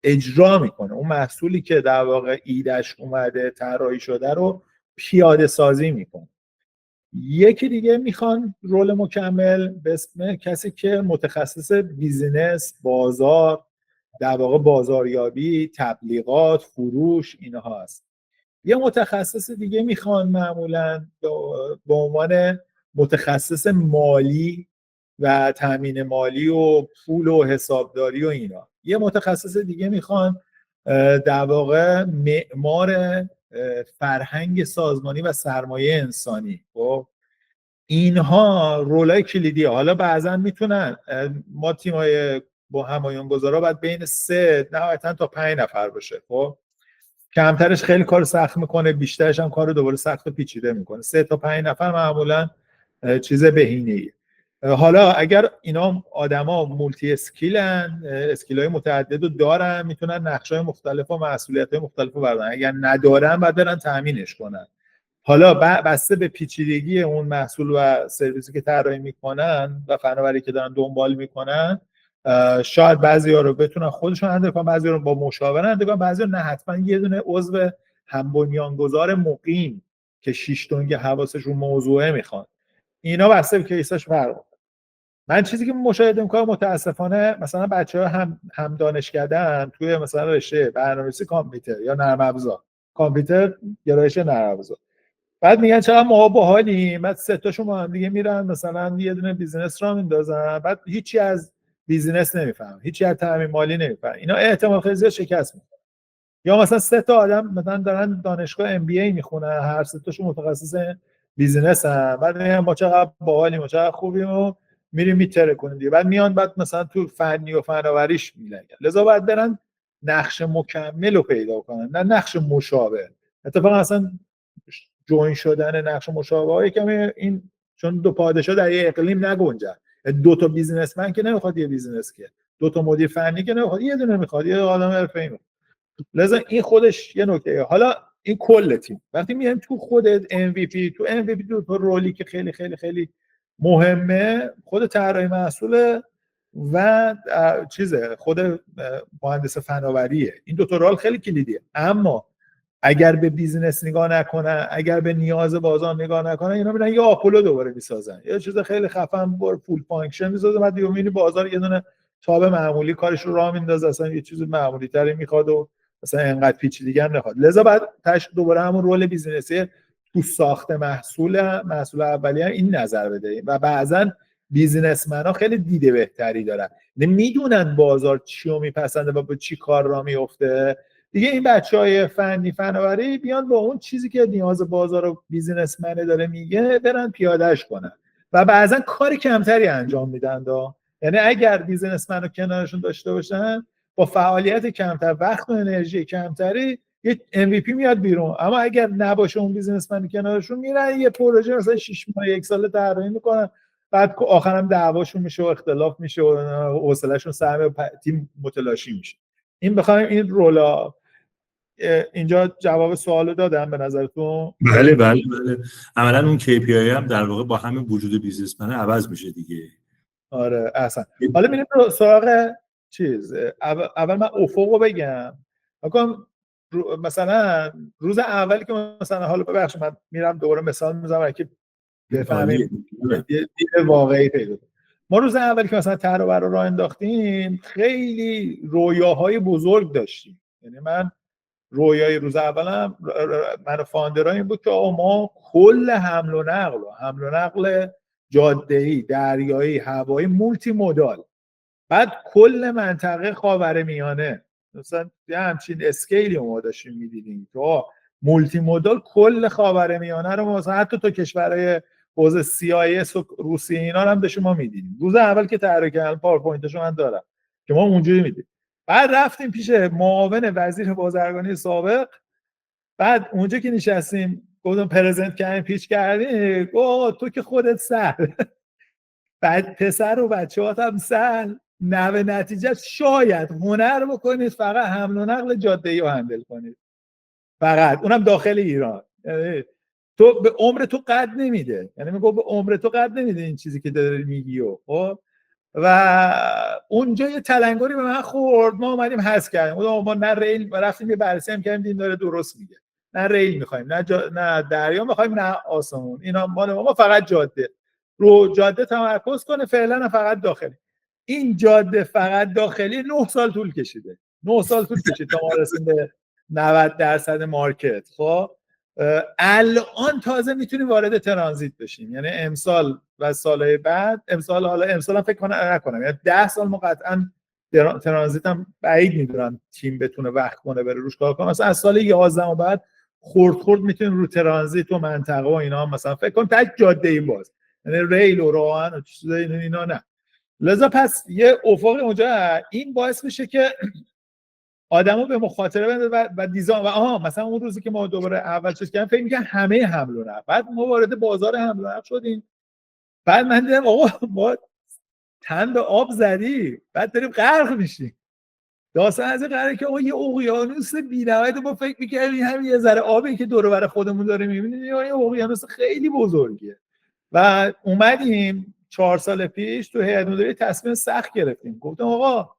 اجرا میکنه، اون محصولی که در واقع ایدهش اومده طراحی شده رو پیاده سازی میکنه. یکی دیگه میخوان رول مکمل به اسم کسی که متخصص بیزینس، بازار، در واقع بازاریابی، تبلیغات، فروش، اینها هست. یه متخصص دیگه میخوان معمولاً به عنوان متخصص مالی و تامین مالی و پول و حسابداری و اینا. یه متخصص دیگه میخوان در واقع معمار فرهنگ سازمانی و سرمایه انسانی. خب اینها رولای کلیدیه. حالا بعضا میتونن ما تیمای با همایونگذارا باید بین 3 نهایتا تا 5 نفر باشه. خب کمترش خیلی کار سخت میکنه، بیشترش هم کار دوباره سخت و پیچیده میکنه. 3 تا 5 نفر معمولا چیز بهینه‌ایه. حالا اگر اینا آدما مولتی اسکیلن، اسکیل‌های متعدد رو دارن، میتونن نقش‌های مختلف و مسئولیت‌های مختلف رو بردارن. اگر ندارن باید برن تامینش کنن. حالا بسته به پیچیدگی اون محصول و سرویسی که طراحی میکنن و فناوری که دارن دنبال میکنن، شاید بعضی‌ها رو بتونن خودشون هندل کنن، بعضی‌ها رو با مشاور هندل کنن، بعضی‌ها نه حتما یه دونه عضو هم بنیانگذار مقیم که 6 تنگ حواسش رو موضوعه میخوان. اینا بسته به کیساش فرق می‌کنه. من چیزی که مشاهده میکنم متاسفانه مثلا بچه‌ها هم دانشکده‌ان توی مثلا رشته برنامه‌نویسی کامپیوتر یا نرم افزار، کامپیوتر یا رشته نرم افزار، بعد میگن چقدر ما باحالیم، بعد 3 تاشون با هم دیگه میرن مثلا یه دونه بیزینس را میندازن، بعد هیچی از بیزینس نمیفهم، هیچی از تامین مالی نمیفهم. اینا احتمال خیلی زیاد شکست میکنن. یا مثلا 3 تا آدم مثلا دارن دانشگاه ام بی ای میخونن، هر 3 تاشون متخصص بیزینس ان، بعد میگن ما چقدر باحالیم، ما چقدر خوبیم و میریم میتره کنیم دیگه، بعد میان بعد مثلا تو فنی و فناوریش میلنگن. لذا باید برن نقش مکمل رو پیدا کنن، نه نقش مشابه. اتفاقا اصلا جوین شدن نقش مشابه کمی این، چون دو پادشاه در یه اقلیم نگنجن. 2 تا بیزینسمن که نمیخواد یه بیزینس، که 2 تا مدیر فنی که نمیخواد، یه دونه میخواد، یه آدم حرفه‌ای میخواد. لذا این خودش یه نکته. حالا این کل تیم وقتی میایم تو خود MVP، تو MVP تو رولی که خیلی خیلی خیلی مهمه، خود طراحی محصول و چیزه، خود مهندس فناوریه. این 2 تا رول خیلی کلیدیه. اما اگر به بیزینس نگاه نکنن، اگر به نیاز بازار نگاه نکنن، اینا میرن یه آپولو دوباره میسازن، یه چیز خیلی خفن با فول فانکشن میسازن، بعد میبینی بازار یه دونه تاب معمولی کارش رو راه میندازه، اصلا یه چیز معمولی تری میخواد و مثلا انقدر پیچیدگی هم نخواد. لذا بعد دوباره همون رول بیزینسی تو ساخت محصول اولیه این نظر بده. و بعضن بیزینسمن‌ها خیلی دیده بهتری دارن، میدونن بازار چی رو میپسنده و با چی کار را میفته دیگه. این بچهای فنی فناوری بیان با اون چیزی که نیاز بازار و بیزینسمن داره میگه برن پیادهش کنن و بعضا کار کمتری انجام میدن. یعنی اگر بیزینسمن رو کنارشون داشته باشن با فعالیت کمتر، وقت و انرژی کمتری، یه MVP میاد بیرون. اما اگر نباشه اون بیزینسمن کنارشون، میرن یه پروژه مثلا 6 ماه 1 سال طراحی میکنن، بعد آخرام دعواشون میشه و اختلاف میشه و حوصله‌شون سر تیم متلاشی میشه. این بخوایم این رولا اینجا جواب سوالو دادم به نظرتون؟ بله بله بله. عملا اون KPI هم در واقع با همین وجود بیزنسمن عوض میشه دیگه. آره احسن. حالا میریم سراغ چیز. اول من افقو بگم. مثلا روز اولی که مثلا، حالا ببخشید من میرم دوباره مثال میزنم که بفهمیم دید واقعی پیدا کنیم. ما روز اولی که مثلا طرح رو راه انداختیم خیلی رویاهای بزرگ داشتیم. یعنی من رویای روز اولم من فاندرها این بود که ما کل حمل و نقل جاده‌ای، دریایی، هوایی، مولتی مودال، بعد کل منطقه خاورمیانه، مثلا یه همچین اسکیلی ما داشتیم می‌دیدیم که مولتی مودال کل خاورمیانه رو مثلا حتی تو کشورهای حوزه CIS و روسیه اینا هم به شما می‌دیدیم. روز اول که طراحی کردم پاورپوینتشو من دارم که ما اونجوری می‌دیدیم. بعد رفتیم پیش معاون وزیر بازرگانی سابق، بعد اونجا که نشستیم گفتم پرزنت کردیم، پیچ کردیم، تو که خودت سهل، بعد پسر و بچه‌هات هم سهل، نوع نتیجه شاید هنر بکنید فقط حمل و نقل جاده‌ای رو هندل کنید، فقط اونم داخل ایران. یعنی تو به عمر تو قد نمیده، یعنی میگه به عمر تو قد نمیده این چیزی که داری میگی. و اونجا یه تلنگری به من خورد، ما اومدیم حذف کردیم. ما نه ریل رفتیم یه بررسی هم کردیم، دین داره درست میگه، نه ریل میخوایم، نه دریا میخوایم، نه آسمون. اینا ما فقط جاده، رو جاده تمرکز کنه فعلا، فقط داخلی. این جاده فقط داخلی 9 سال طول کشیده، 9 سال طول کشید تا ما رسیدیم به 90% مارکت. خب الان تازه میتونیم وارد ترانزیت بشیم، یعنی امسال و سالهای بعد، امسال هم فکر نکنم، یعنی 10 سال ما قطعا ترانزیت هم بعید میدونم تیم بتونه وقت کنه بره روش کار کنه. مثلا از سال 11 بعد خرد میتونیم رو ترانزیت و منطقه و اینا هم مثلا فکر کنم تک جاده ای باز، یعنی ریل و راهن و چیزای اینا نه. لذا پس یه افق اونجا این باعث میشه که آدمو به مخاطره بنده و دیزاین. و مثلا اون روزی که ما دوباره اول چیز کردیم فکر می‌کردم همه حمل و نقل، بعد ما وارد بازار حمل و نقل شدیم، بعد من دیدم آقا ما تن به آب زدی، بعد داریم غرق میشیم. داستان از این قراره که یه اقیانوس بی‌نهایت، ما فکر می‌کردیم همین یه ذره آبی که دور و بر خودمون داره می‌بینیم، یه اقیانوس خیلی بزرگیه. و اومدیم 4 سال پیش تو هیئت مدیره تصمیم سخت گرفتیم، گفتم آقا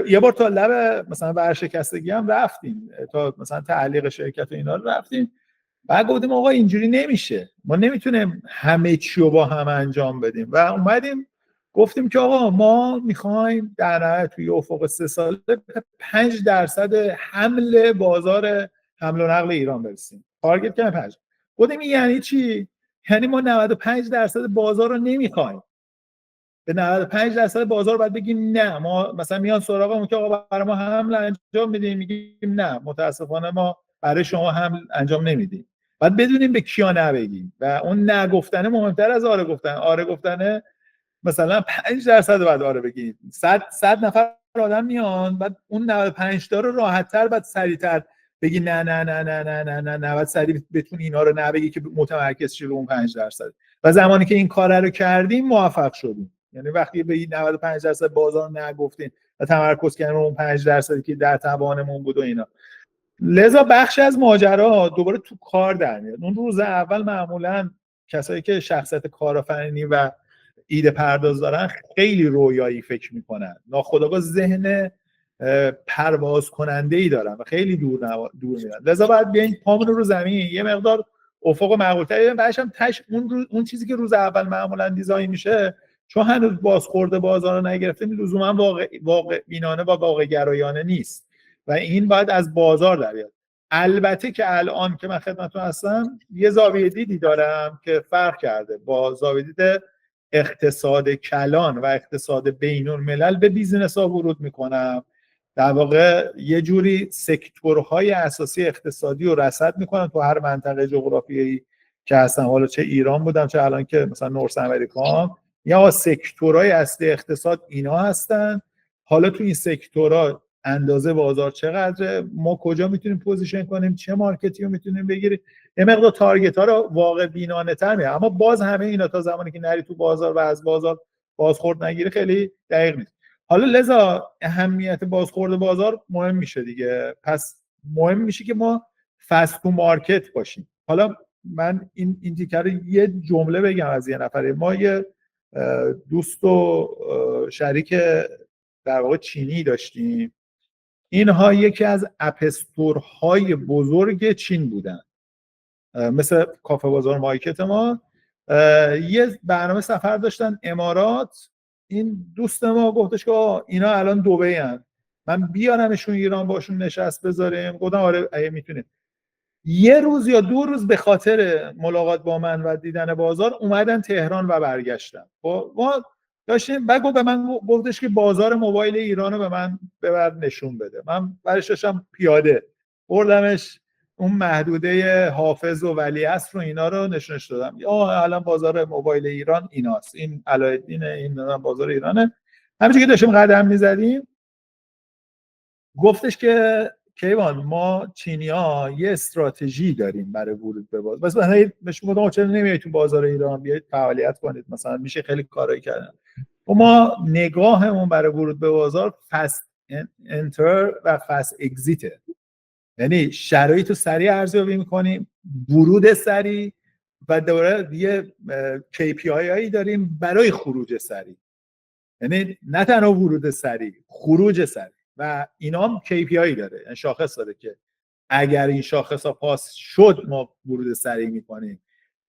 یه بار تا لب مثلا ورشکستگی هم رفتیم، تا مثلا تعلیق شرکت و اینا رو رفتیم، بعد گفتیم آقا اینجوری نمیشه، ما نمیتونیم همه چی رو با هم انجام بدیم. و اومدیم گفتیم که آقا ما میخوایم در نهایت توی افق 3 ساله 5% حمل بازار حمل و نقل ایران برسیم. تارگت کردیم 5%. گفتیم این یعنی چی؟ یعنی ما 95% بازار رو نمیخوایم. به 95% بازار باید بگیم نه، ما مثلا میان سراغمون که آقا برای ما حمل انجام میدیم، میگیم نه متاسفانه ما برای شما حمل انجام نمیدیم. بعد بدونیم به کیا نبگیم، و اون نگفتنه مهمتر از آره گفتن. آره گفتنه مثلا 5% باید آره بگید. 100 نفر آدم میان، بعد اون 95 تا رو راحت‌تر بعد سریع‌تر بگی نه نه نه نه نه نه نه نه، بعد سریع بتونی اینا رو نبگی که متمرکز شی رو اون 5%. و زمانی که این کار رو کردیم موفق شدیم. یعنی وقتی به 95% بازار نگفتین و تمرکز کردیم اون 5% که در توانمون بود و اینا، لذا بخش از ماجرا دوباره تو کار در میاد. اون روز اول معمولا کسایی که شخصیت کارآفرینی و ایده پرداز دارن خیلی رویایی فکر میکنن، ناخودآگاه ذهن پرواز کننده ای دارن و خیلی دور میرن. لذا باید بیاین پامون رو زمین، یه مقدار افق معقول‌تری، بعدش هم تاش اون چیزی که روز اول معمولا دیزاین میشه، چون هنوز بازخورد بازار رو نگرفته، لزوما واقع بینانه و واقع گرایانه نیست و این باید از بازار در بیاد. البته که الان که من خدمتتون هستم یه زاویه دیدی دارم که فرق کرده با زاویه دید اقتصاد کلان و اقتصاد بین‌الملل به بیزنس ها ورود میکنم. در واقع یه جوری سکتورهای اساسی اقتصادی رو رصد میکنم تو هر منطقه جغرافیایی که هستم، حالا چه ایران بودم چه الان که مثلا نورس امریکا، یا سکتورهای اصلی اقتصاد اینا هستن. حالا تو این سکتورها اندازه بازار چقدره، ما کجا میتونیم پوزیشن کنیم، چه مارکتی رو میتونیم بگیریم، یه مقدار تارگت ها رو واقع بینانه تر میاد. اما باز همه اینا تا زمانی که نری تو بازار و از بازار بازخورد نگیری خیلی دقیق نیست. حالا لذا اهمیت بازخورد بازار مهم میشه دیگه. پس مهم میشه که ما فست تو مارکت باشیم. حالا من این تیکر یه جمله بگم از یه نفره. ما یه دوست و شریک در واقع چینی داشتیم. اینها یکی از اپستورهای بزرگ چین بودن، مثل کافه بازار مارکت ما. یه برنامه سفر داشتن امارات. این دوست ما گفتش که اینا الان دبی هن، من بیارمشون ایران باشون نشست بذاریم. گفتم آره اگه میتونیم. یه روز یا 2 روز به خاطر ملاقات با من و دیدن بازار اومدن تهران و برگشتن. ما داشتیم، بعد به من گفتش که بازار موبایل ایران رو به من ببر نشون بده. من برش داشتم پیاده بردمش اون محدوده حافظ و ولیعصر رو اینا رو نشونش دادم. الان بازار موبایل ایران ایناست، این علایالدین، این بازار ایرانه. همینجوری که داشتیم قدم میزدیم گفتش که کیوان ما چینی‌ها یه استراتژی داریم برای ورود به بازار. بس من بهش گفتم چرا نمیای تو بازار ایران بیاید فعالیت کنید، مثلا میشه خیلی کارایی کردن. و ما نگاهمون برای ورود به بازار فست انتر و فست اگزیته. یعنی شرایط رو سریع ارزیابی میکنیم، ورود سریع، و دوباره یه KPI هایی داریم برای خروج سریع. یعنی نه تنها ورود سریع، خروج سریع. و اینا هم KPI داره، یعنی شاخص داره که اگر این شاخص ها پاس شد ما ورود سریع میکنیم،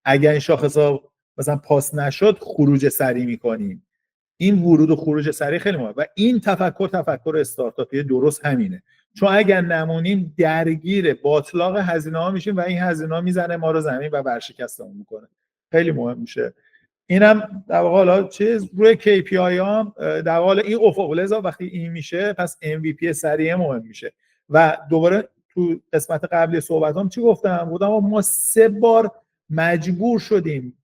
اگر این شاخص ها مثلا پاس نشد خروج سریع میکنیم. این ورود و خروج سریع خیلی مهمه و این تفکر استارتاپی درست همینه. چون اگر نمونیم درگیر باطلاق هزینه ها میشیم و این هزینه ها میزنه ما رو زمین و ورشکستمون میکنه. خیلی مهم میشه. اینم در واقع حالا چیز روی KPI هم در واقع این افق لذا وقتی این میشه پس MVP سریع مهم میشه. و دوباره تو قسمت قبلی صحبتام چی گفتم ما 3 بار مجبور شدیم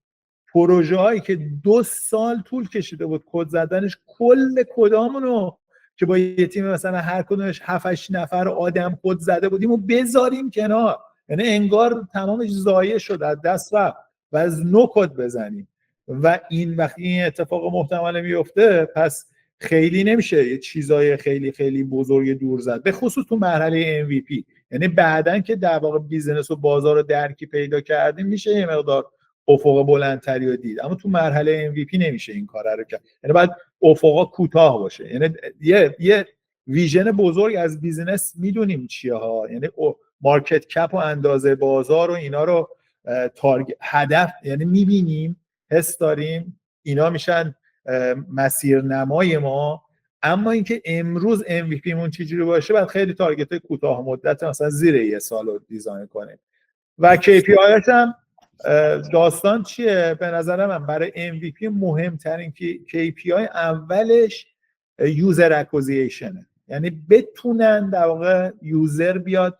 پروژه هایی که 2 سال طول کشیده بود کد زدنش، کل کدامونو که با یه تیم مثلا هر کدومش 7-8 نفر آدم کد زده بودیم و بذاریم کنار. یعنی انگار تمامش ضایع شد، از دست رفت و از نو کد بزنیم. و این وقتی این اتفاق محتمل میفته پس خیلی نمیشه یه چیزای خیلی خیلی بزرگ دور زد، به خصوص تو مرحله MVP. یعنی بعدن که در واقع بیزنس و بازار رو درکی پیدا کردیم میشه یه مقدار افق بلندتری رو دید، اما تو مرحله MVP نمیشه این کار رو کرد. یعنی باید افقا کوتاه باشه. یعنی یه ویژن بزرگ از بیزنس میدونیم چیه ها، یعنی مارکت کپ و اندازه بازار و اینا رو تارگت هدف، یعنی میبینیم، حس داریم، اینا میشن مسیرنمای ما. اما اینکه امروز MVP مون چجوری باشه بعد خیلی تارگت کوتاه مدت مثلا زیر 1 سال رو دیزاین کنیم. و KPI هم داستان چیه؟ به نظر من برای MVP مهمترین KPI اولش یوزر اکوزیشنه. یعنی بتونن در واقع یوزر بیاد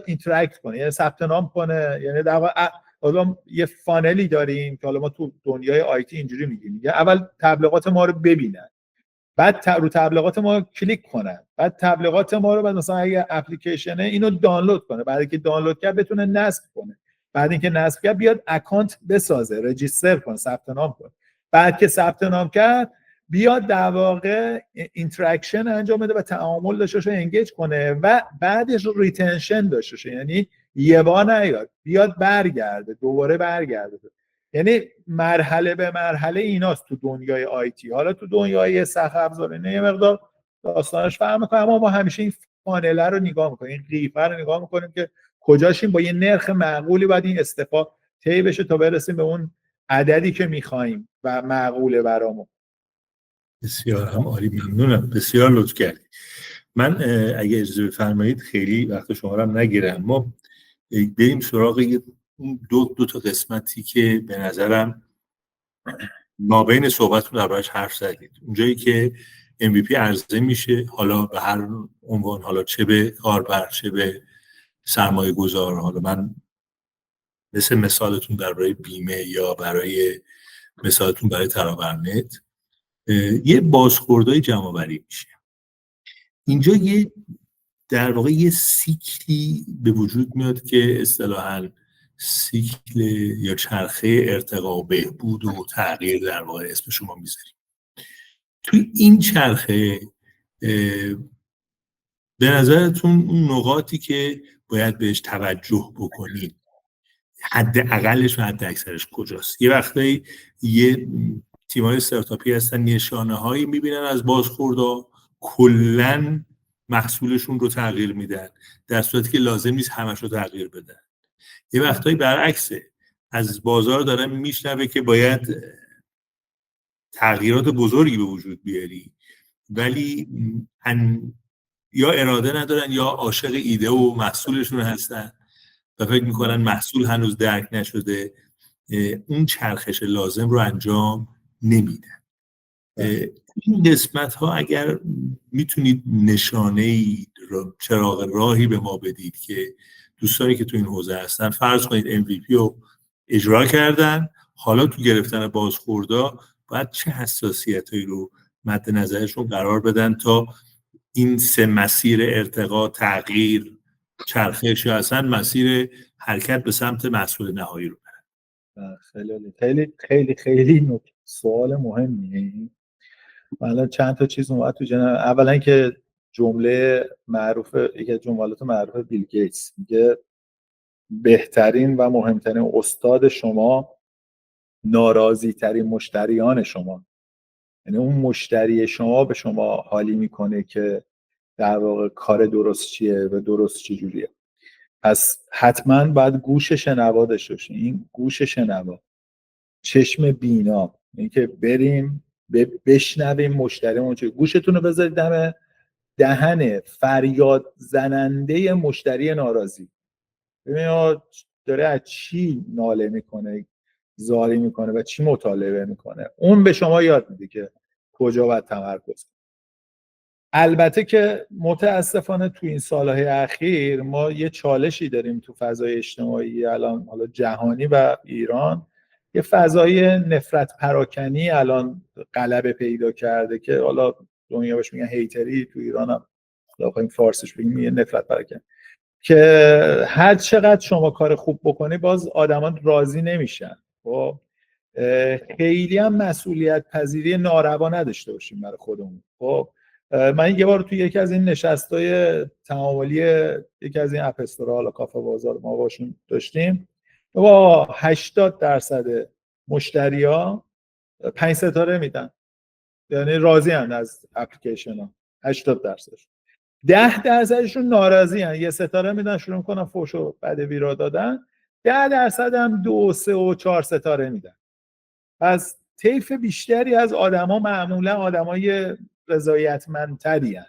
اینتراکت کنه، یعنی ثبت نام کنه. یعنی در واقع حالا یه فانلی داریم که حالا ما تو دنیای آیتی اینجوری میگیم، اول تبلیغات ما رو ببینن، بعد رو تبلیغات ما کلیک کنن، بعد تبلیغات ما رو بعد مثلا اگه اپلیکیشنه اینو دانلود کنه، بعد اینکه دانلود کرد بتونه نصب کنه، بعد اینکه نصب کرد بیاد اکانت بسازه، رجیستر کنه، ثبت نام کنه، بعد که ثبت نام کرد بیاد در واقع اینتراکشن انجام بده و تعامل داشته باشه، انگیج کنه و بعدش ریتنشن داشته باشه، یعنی یه بار نیاد، بیاد برگرده، دوباره برگرده. یعنی مرحله به مرحله ایناست تو دنیای آیتی. حالا تو دنیای سخت افزار نه یه مقدار داستانش فرق میکنه، اما ما همیشه این فانله رو نگاه میکنیم، این قیفه رو نگاه میکنیم که کجاشیم با یه نرخ معقولی باید این استفاده طی بشه تا برسیم به اون عددی که میخوایم و معقوله برامون. بسیار هم عالی، ممنونم، بسیار لطف کردید. من اگه اجازه بفرمایید خیلی وقت شما رو نگیرم، ما بریم سراغ دو تا قسمتی که به نظرم مابین صحبتتون دربارش حرف زدید. اونجایی که MVP عرضه میشه، حالا به هر عنوان، حالا چه به کاربر چه به سرمایه گذار، حالا من مثل مثالتون درباره بیمه یا برای مثالتون برای ترابرنت، یه بازخوردهای جمع‌آوری میشه. اینجا یه در واقع یه سیکلی به وجود میاد که اصطلاحاً سیکل یا چرخه ارتقا و بهبود و تغییر در واقع اسم شما میذاریم. توی این چرخه به نظرتون اون نقاطی که باید بهش توجه بکنید حد اقلش و حد اکثرش کجاست؟ یه وقتایی یه تیم‌های استارتاپی هستن نشانه‌هایی می‌بینن از بازخوردها، کلاً محصولشون رو تغییر میدن، در صورتی که لازم نیست همش رو تغییر بدن. یه وقتایی برعکسه، از بازار دارن میشنوه که باید تغییرات بزرگی به وجود بیاری، ولی یا اراده ندارن یا عاشق ایده و محصولشون هستن و فکر میکنن محصول هنوز درک نشده، اون چرخش لازم رو انجام نمیدن. این قسمت ها اگر میتونید نشانه‌ای چراغ راهی به ما بدید که دوستانی که تو این حوزه هستن، فرض کنید MVP رو اجرا کردن، حالا تو گرفتن بازخوردا باید چه حساسیتایی رو مد نظرشون قرار بدن تا این سه مسیر ارتقا، تغییر، چرخش یا اصلا مسیر حرکت به سمت محصول نهایی رو برن؟ خیلی خیلی خیلی سوال مهمیه. حالا چند تا چیز اومد تو ذهنم. اولا که جمله معروف، یکی از جملات معروف بیل گیتس میگه بهترین و مهمترین استاد شما ناراضی ترین مشتریان شما. یعنی اون مشتری شما به شما حالی میکنه که در واقع کار درست چیه و درست چجوریه. پس حتما باید گوش شنوا داشته باشین. این گوش شنوا، چشم بینا، اینکه بریم بشنویم مشتریمون چه. گوشتون رو بذارید دهن فریاد زننده مشتری ناراضی. ببینید داره از چی ناله میکنه، زاری میکنه و چی مطالبه میکنه. اون به شما یاد میده که کجا باید تمرکز کنید. البته که متاسفانه تو این سالهای اخیر ما یه چالشی داریم تو فضای اجتماعی الان، حالا جهانی و ایران، یه فضای نفرت پراکنی الان غلبه پیدا کرده که حالا دنیا بهش میگن هیتری، تو ایران هم خواهیم فارسیش بگیم یه نفرت پراکنی، که هر چقدر شما کار خوب بکنی باز آدمان راضی نمیشن. خب خیلی هم مسئولیت پذیری ناروا نداشته باشیم برای خودمون. خب من یه بار توی یکی از این نشستای تعاملی یکی از این اپ استورها، حالا کافه بازار، ما باشون داشتیم با 80% مشتریا 5 ستاره میدن، یعنی راضی ان از اپلیکیشن ها. 80%. 10% ناراضی ان، 1 ستاره میدن، شروع میکنن فوش و بد بیرا دادن. 10% هم 2، 3 و 4 ستاره میدن. پس طیف بیشتری از آدما معمولا آدمای رضایتمندتری ان.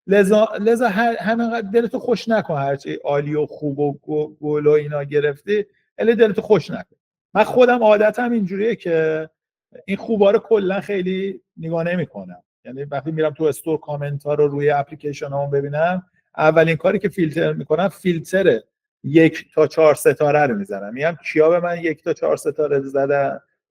لذا همینقدر دلتو خوش نکن هرچی عالی و خوب و گل و اینا گرفتی، الی دلتو خوش نکن. من خودم عادتم اینجوریه که این خوبا رو کلا خیلی نگاه نمی‌کنم. یعنی وقتی میرم تو استور کامنت ها رو روی اپلیکیشن هامون ببینم، اولین کاری که فیلتر میکنم فیلتر 1 تا 4 ستاره رو میزنم. میگم کیا به من 1 تا 4 ستاره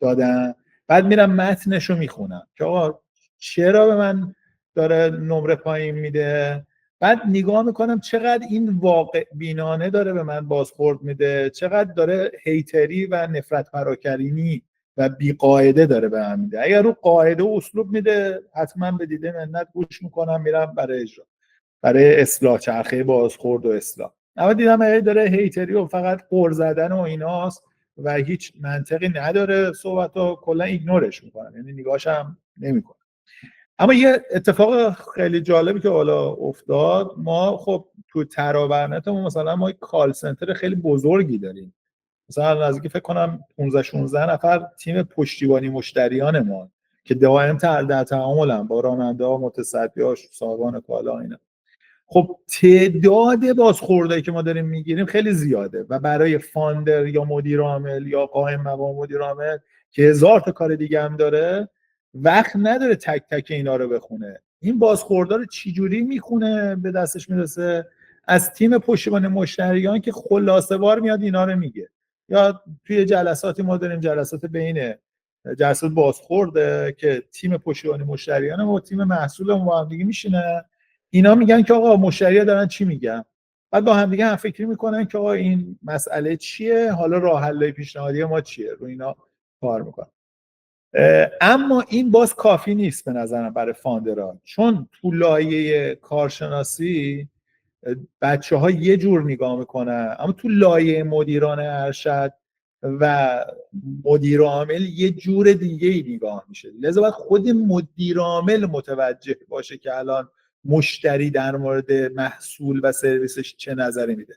دادن، بعد میرم متنشو میخونم که آقا چرا به من داره نمره پایین میده. بعد نگاه میکنم چقدر این واقع بینانه داره به من بازخورد میده، چقدر داره هیتری و نفرت پراکنی و بیقاعده داره به من میده. اگر رو قاعده و اسلوب میده حتما به دیده منت گوش میکنم، میرم برای اجرا، برای اصلاح، چرخه بازخورد و اصلاح. اما دیدم اگه داره هیتری و فقط قر زدن و ایناست و هیچ منطقی نداره صحبتو، کلا ایگنورش میکنم، یعنی نگاهش هم نمیکنم. اما یه اتفاق خیلی جالبی که حالا افتاد، ما خب تو ترابرنتمون مثلا ما یک کال سنتر خیلی بزرگی داریم، مثلا نزدیک فکر کنم 15-16 نفر تیم پشتیبانی مشتریان ما که دائم در تعاملن با راننده‌ها، متصدی‌ها، صاحبان کالا اینا. خب تعداد بازخوردایی که ما داریم میگیریم خیلی زیاده و برای فاندر یا مدیر عامل یا قائم مقام مدیر عامل که 1000 تا کار دیگه هم داره، وقت نداره تک تک اینا رو بخونه. این بازخوردها رو چجوری میخونه به دستش میرسه؟ از تیم پشتیبانی مشتریان که خلاصه وار میاد اینا رو میگه. یا توی جلساتی ما داریم جلسات بین جلسات بازخورده که تیم پشتیبانی مشتریان و تیم محصولمون با هم دیگه میشینه، اینا میگن که آقا مشتری‌ها دارن چی میگن، بعد با هم دیگه هم فکری میکنن که آقا این مسئله چیه، حالا راه حل‌های پیشنهادی ما چیه، رو اینا کار میکنن. اما این باز کافی نیست به نظرم برای فاندرها، چون تو لایه کارشناسی بچه ها یه جور نگاه میکنن، اما تو لایه مدیران ارشد و مدیر عامل یه جور دیگه ای نگاه میشه. لذا باید خود مدیر عامل متوجه باشه که الان مشتری در مورد محصول و سرویسش چه نظری میده.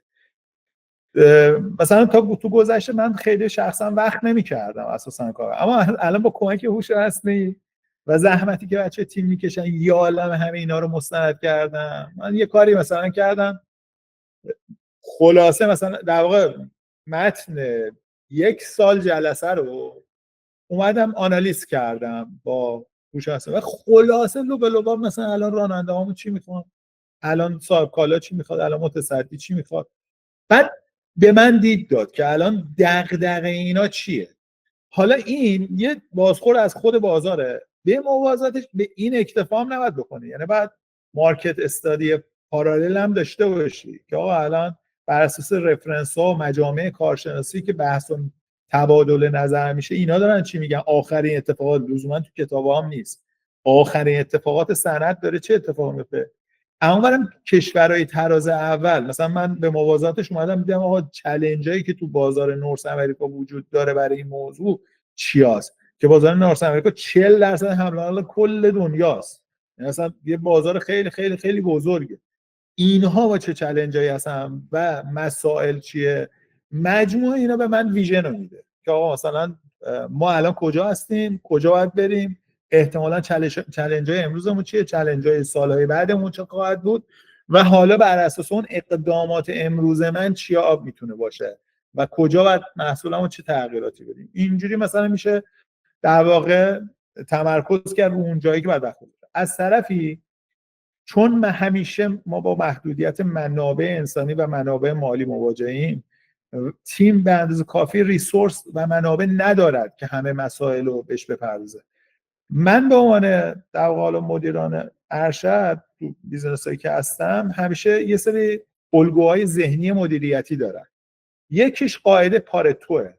مثلا تا تو گذشته من خیلی شخصا وقت نمی‌کردم اساسا کار، اما الان با کمک هوش مصنوعی و زحمتی که بچه تیم میکشن یا عالم همه اینا رو مستند کردم. من یه کاری مثلا کردم، خلاصه مثلا در واقع متن 1 سال جلسه رو اومدم آنالیز کردم با هوش مصنوعی و خلاصه لو مثلا الان راننده هامون چی میخوان، الان صاحب کالا چی میخواد، الان متصدی چی میخواد. بعد به من دید داد که الان دغدغه اینا چیه. حالا این یه بازخورد از خود بازاره، به موازاتش به این اکتفا هم نباید بکنی، یعنی بعد مارکت استادی پارالل هم داشته باشی که آقا الان بر اساس رفرنس ها و مجامع کارشناسی که بحث و تبادل نظر میشه اینا دارن چی میگن، آخرین اتفاقات لزوما تو کتابا هم نیست، آخرین اتفاقات صنعت داره چه اتفاقی میفته. اونورم کشورهای تراز اول، مثلا من به موازاتش اومدم دیدم آقا چالنجایی که تو بازار نورس امریکا وجود داره برای این موضوع چیاست، که بازار نورس امریکا 40% حمل و نقل کل دنیاست، یعنی مثلا یه بازار خیلی خیلی خیلی بزرگه. اینها با چه چالنجایی هستن و مسائل چیه، مجموعه اینا به من ویژن رو میده که آقا مثلا ما الان کجا هستیم، کجا باید بریم، احتمالاً چالنج‌های امروزمون چیه، چالنج‌های سال‌های بعدمون چه خواهد بود و حالا بر اساس اون اقدامات امروز من چیا میتونه باشه و کجا باید محصولمون چه تغییراتی بدیم. اینجوری مثلا میشه در واقع تمرکز کرد رو اون جایی که باید بخوره. از طرفی چون همیشه ما با محدودیت منابع انسانی و منابع مالی مواجهیم، تیم به اندازه کافی ریسورس و منابع ندارد که همه مسائل رو بهش بپردازه. من به عنوان در واقع مدیران ارشد تو بیزنسایی که هستم همیشه یه سری الگوهای ذهنی مدیریتی دارم. یکیش قاعده پارتوه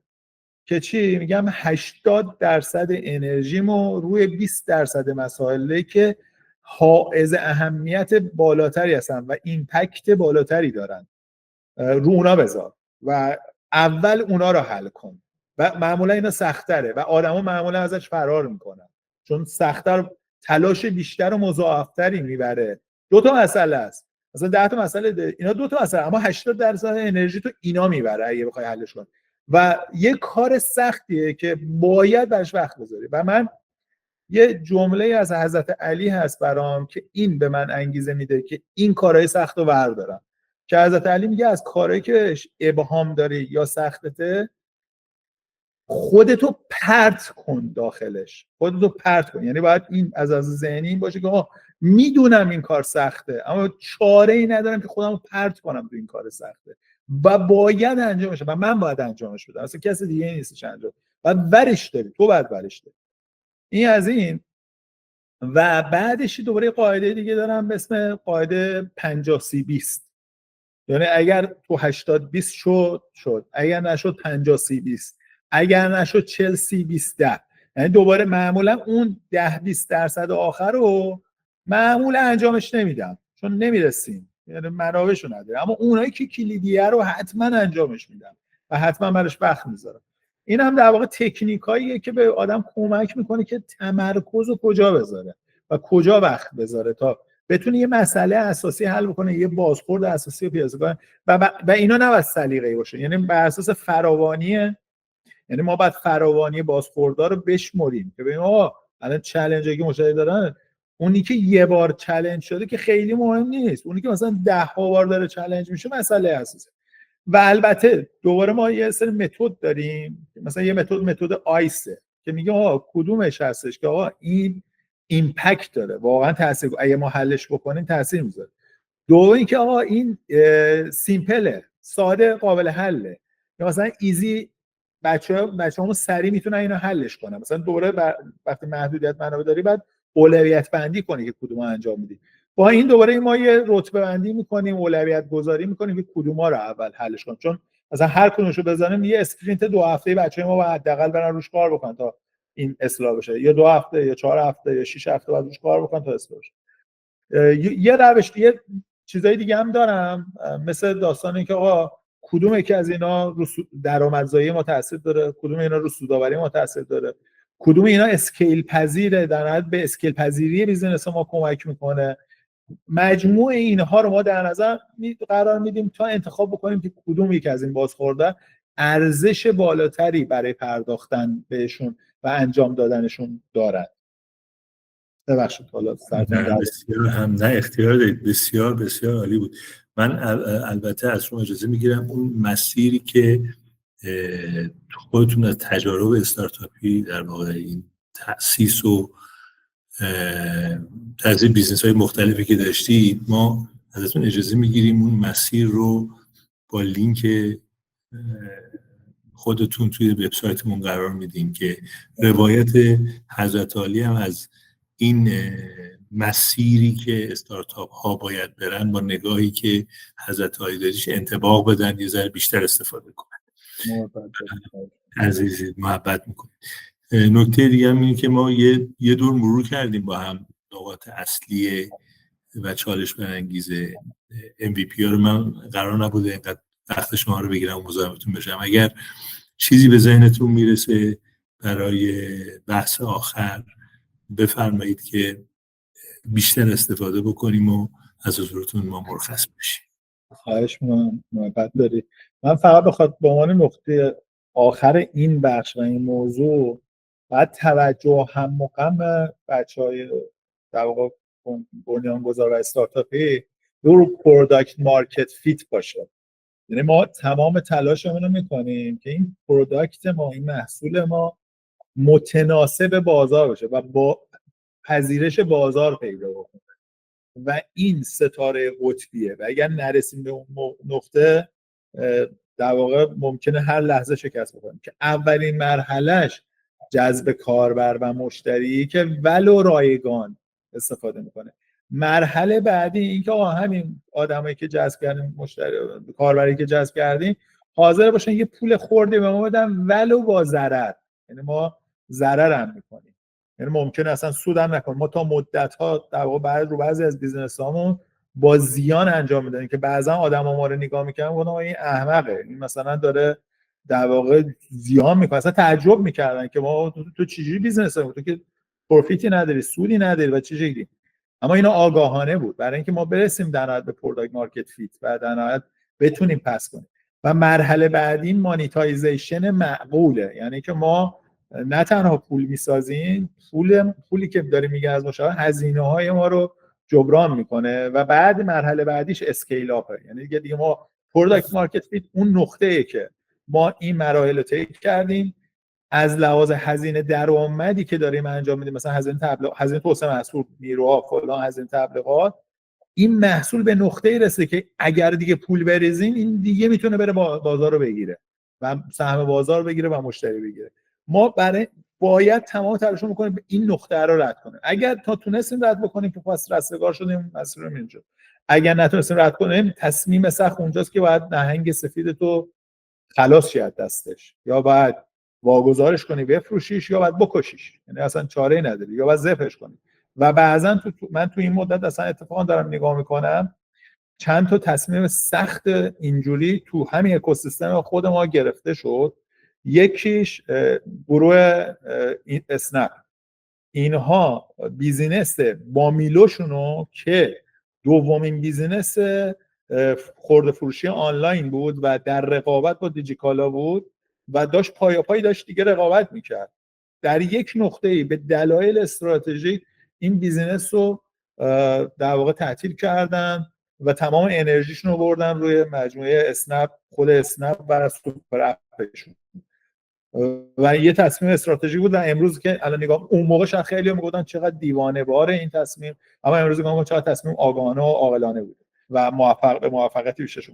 که چی میگم 80% انرژیمو روی 20% مسائلی که حائز اهمیت بالاتری هستن و ایمپکت بالاتری دارن رو اونا بذار و اول اونا رو حل کن و معمولا اینا سخت‌تره و آدما معمولا ازش فرار میکنن چون سخت‌تر، تلاش بیشتر و مضاعفتری میبره. 2 تا مسئله است، مثلا 10 تا مسئله ده. اینا 2 تا مسئله، اما 80% انرژی تو اینا میبره اگه بخوای حلش کنی و یه کار سختیه که باید برش وقت بذاری. و من یه جمله از حضرت علی هست برام که این به من انگیزه میده که این کارهای سخت رو بردارم، که حضرت علی میگه از کارهایی که ابهام داری یا سختته خودتو پرت کن داخلش، خودتو پرت کن. یعنی باید این از ذهنی این باشه که میدونم این کار سخته اما چاره ای ندارم که خودمو پرت کنم تو این کار سخته و باید انجامش و من باید انجامش بدم، اصلا کسی دیگه نیستش انجام، بعد ورش داری، تو باید ورش داری. این از این. و بعدش دوباره قاعده دیگه دارم به اسم قاعده 50-30-20. یعنی اگر تو 80-20 شد، اگر نشد 50-30-20، اگر نشد 40-30-20-10. یعنی دوباره معمولا اون 10-20% آخر رو معمولا انجامش نمیدم چون نمیرسیم، یعنی منابعشو نداره، اما اونایی که کلیدیه رو حتما انجامش میدم و حتما براش وقت میذارم. این هم در واقع تکنیکاییه که به آدم کمک میکنه که تمرکز رو کجا بذاره و کجا وقت بذاره تا بتونه یه مسئله اساسی حل بکنه، یه بازخورد اساسی رو پیاده کنه و اینا نباید سلیقه‌ای باشه. یعنی بر اساس فراوانیه، یعنی ما باید فراوانی بازخوردها رو بشمریم که ببینیم آقا الان چالنجی که مشتری دارن، اونی که یه بار چالش شده که خیلی مهم نیست، اونی که مثلا 10 بار داره چالش میشه مسئله اساسی. و البته دوباره ما یه سری متد داریم، مثلا یه متد آیسه که میگه آقا کدومش هستش که آقا این ایمپکت داره، واقعا تاثیر، اگه ما حلش بکنیم تاثیر میذاره. دوم اینکه آقا این سیمپله، ساده، قابل حله، یا مثلا ایزی، بچه‌هامون سریع میتونن اینو حلش کنن. مثلا دوباره وقتی محدودیت منابع داری بعد اولویت بندی کنی که کدومو انجام میدی. با این دوباره ما یه رتبه بندی میکنیم، اولویت گذاری میکنیم که کدوما رو اول حلش کنیم، چون مثلا هر کدومشو بزنیم یه اسپرینت 2 هفته‌ای بچه‌ها ما باید حداقل برن روش کار بکنن تا این اصلاح بشه، یا 2 هفته یا 4 هفته یا 6 هفته بعد روش کار بکن تا اصلاح بشه. یه روش، یه چیزای دیگه هم دارم، مثل داستان این که آقا کدوم یکی از اینا رو درآمدزایی ما تاثیر داره، کدوم اینا رو سودآوری ما تاثیر داره، کدوم اینا اسکیل پذیره، در نهایت به اسکیل پذیری بیزینس ما کمک میکنه. مجموع اینها رو ما در نظر قرار میدیم تا انتخاب بکنیم که کدوم یک از این بازخورده ارزش بالاتری برای پرداختن بهشون و انجام دادنشون دارد. ببخشید حالا نه بسیار هم نه اختیار دارید، بسیار بسیار عالی بود. من البته از شما اجازه میگیرم اون مسیری که خودتون از تجارب استارتاپی در واقع این تأسیس و تأسیس بیزنس های مختلفی که داشتید، ما ازتون اجازه میگیریم اون مسیر رو با لینک خودتون توی وبسایتمون قرار میدیم که روایت حضرت علی هم از این مسیری که استارتاپ ها باید برن با نگاهی که حضرت علی داشت انطباق بدن، یه ذره بیشتر استفاده کنن. عزیزی محبت میکنید. نکته دیگه هم اینه که ما یه دور مرور کردیم با هم نقاط اصلی و چالش برانگیز MVP ها رو. من قرار نبوده اینقدر وقت شما رو بگیرم و مزاحمتون بشم. اگر چیزی به ذهنتون میرسه برای بحث آخر بفرمایید که بیشتر استفاده بکنیم و از حضورتون ما مرخص بشیم. خواهش می‌کنم، محبت دارید. من فقط بخواد به عنوان نقطه آخر این بخش و این موضوع بعد توجه هم مقام بچهای در واقع بنیانگذار و استارتاپی رو پروداکت مارکت فیت باشه. یعنی ما تمام تلاشمون رو میکنیم که این پروداکت ما، این محصول ما متناسب بازار باشه و با پذیرش بازار پیدا بکنه و این ستاره قطبیه و اگر نرسیم به اون نقطه در واقع ممکنه هر لحظه شکست بخوریم. که اولین مرحلهش جذب کاربر و مشتری که ولو رایگان استفاده میکنه. مرحله بعدی این که همین آدمایی که جذب کردیم، مشتری کاربری که جذب کردیم حاضر باشن یه پول خردی به ما بدن ولو با ضرر، یعنی ما ضرر هم میکنیم، یعنی ممکنه اصلا سود هم نکنیم. ما تا مدت ها در واقع رو بعضی از بیزنس هامون با زیان انجام میدادیم که بعضا آدما ما رو نگاه میکنن گفتن این احمقه، این مثلا داره در واقع زیان میکنه. اصلا تعجب میکردن که ما تو چجوری بیزنس هایی تو که پروفیتی نداری، سودی نداری و چجوری. اما اینا آگاهانه بود برای اینکه ما برسیم در نهایت به پروداکت مارکت فیت و در نهایت بتونیم پس کنیم. و مرحله بعدی مانیتایزیشن معقوله، یعنی که ما نه تنها پول میسازیم، پولی که داریم میگه از مشاور هزینه های ما رو جبران میکنه و بعد مرحله بعدیش اسکیل اپه. یعنی دیگه ما پروداکت مارکت فیت اون نقطه‌ای که ما این مراحل رو طی کردیم، از لحاظ هزینه درآمدی که داریم انجام میدیم، مثلا هزینه توسعه محصول، نیروها فلان، هزینه تبلیغات، این محصول به نقطه‌ای رسیده که اگر دیگه پول بریزیم این دیگه میتونه بره بازار رو بگیره و سهم بازار بگیره و مشتری بگیره. ما باید تمام تلاشمون بکنیم این نقطه رو رد کنیم. اگر تا تونستیم رد بکنیم که پس رستگار شدیم، مسیر رو اینجا. اگر نتونستیم رد کنیم، تصمیم سخت اونجاست که باید نهنگ سفید تو خلاص شی از دستش، یا باید واگذارش کنی بفروشیش یا باید بکشیش، یعنی اصلا چاره‌ای نداری، یا باید ذبحش کنی. و بعضا من تو این مدت اصلا اتفاقا دارم نگاه میکنم چند تا تصمیم سخت اینجوری تو همین اکوسیستم خود ما گرفته شد. یکیش گروه اسنپ، اینها بیزینس با میلوشونو که دومین بیزینس خرده فروشی آنلاین بود و در رقابت با دیجیکالا بود و داشت پایاپای داشت دیگه رقابت میکرد، در یک نقطه‌ای به دلایل استراتژیک این بیزینس رو در واقع تعطیل کردن و تمام انرژیشون رو بردن روی مجموعه اسنپ، خود اسنپ و سوپر اپشون. و یه تصمیم استراتژیک بود و امروز که الان نگاه، اون موقع شاید خیلی‌ها میگفتن چقدر دیوانه باره این تصمیم، اما امروز نگاه چقدر تصمیم آگاهانه و عاقلانه بود و موفقیتی بیشتر شد.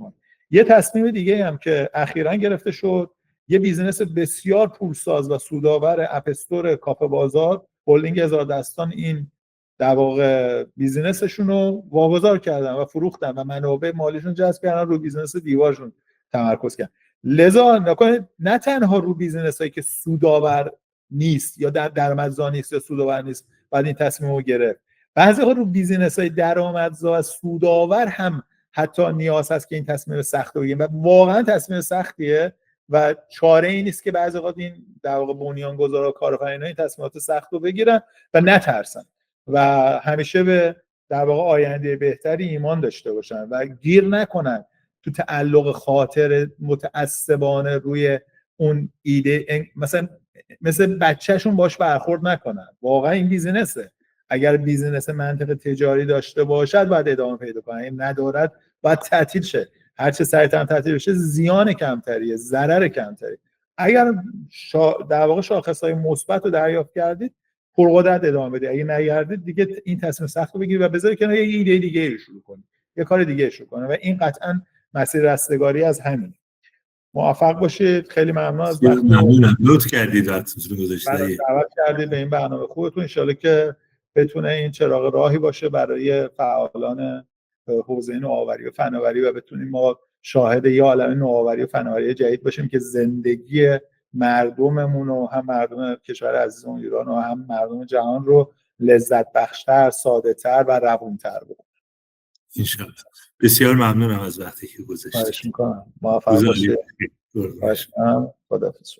یه تصمیم دیگه هم که اخیراً گرفته شد، یه بیزینس بسیار پولساز و سودآور اپ استور کافه بازار، هلدینگ هزار دستان، این در واقع بیزینسشون رو واگذار کردن و فروختن و منابع مالیشون جذب کردن، رو بیزینس دیوارشون تمرکز کردن. لذا نه تنها رو بیزینسایی که سودآور نیست یا درآمدزا نیست یا سودآور نیست، بعد این تصمیم رو گرفت. بعضی ها رو بیزینس‌های درآمدزا و سودآور هم حتی نیاز هست که این تصمیم سخت رو بگیرن و واقعا تصمیم سختیه و چاره ای نیست که بعضی وقت این در واقع بنیانگذارا و کارآفرینان این تصمیمات سخت رو بگیرن و نترسن و همیشه به در واقع آینده بهتری ایمان داشته باشن و گیر نکنن تو تعلق خاطر متعصبانه روی اون ایده، مثل بچهشون باش برخورد نکنن. واقعا این بیزینسه، اگر بیزینس منطق تجاری داشته باشد باید ادامه پیدا کنه، این ندارد باید تعطیل شه. هر چه سریعتر تعطیل بشه زیان کمتریه، ضرر کمتری. اگر در واقع شاخصهای مثبت رو دریافت کردید پرقدرت ادامه بدید، اگه نگردید دیگه این تصمیم سخت رو بگیرید و بذارید کنار، یه ایده دیگه رو شروع کنید، یه کار دیگه شروع کنید و این قطعا مسیر رستگاری از همین. موفق باشید. خیلی ممنون از وقتتون. ممنونم، لطف کردید وقتتون رو گذاشتید، دعوت کردید به این برنامه خوبتون. ان شاءالله که بتونه این چراغ راهی باشه برای فعالان حوزه نوآوری و فناوری و بتونیم ما شاهد یه عالمه نوآوری و فناوری جدید باشیم که زندگی مردممون و هم مردم کشور عزیزمون ایران و هم مردم جهان رو لذت بخشتر، ساده‌تر و روون‌تر بکنه. ان شاءالله. بسیار ممنونم از وقتی که گذاشتید. خواهش می‌کنم. موفق باشید. خدا حافظ.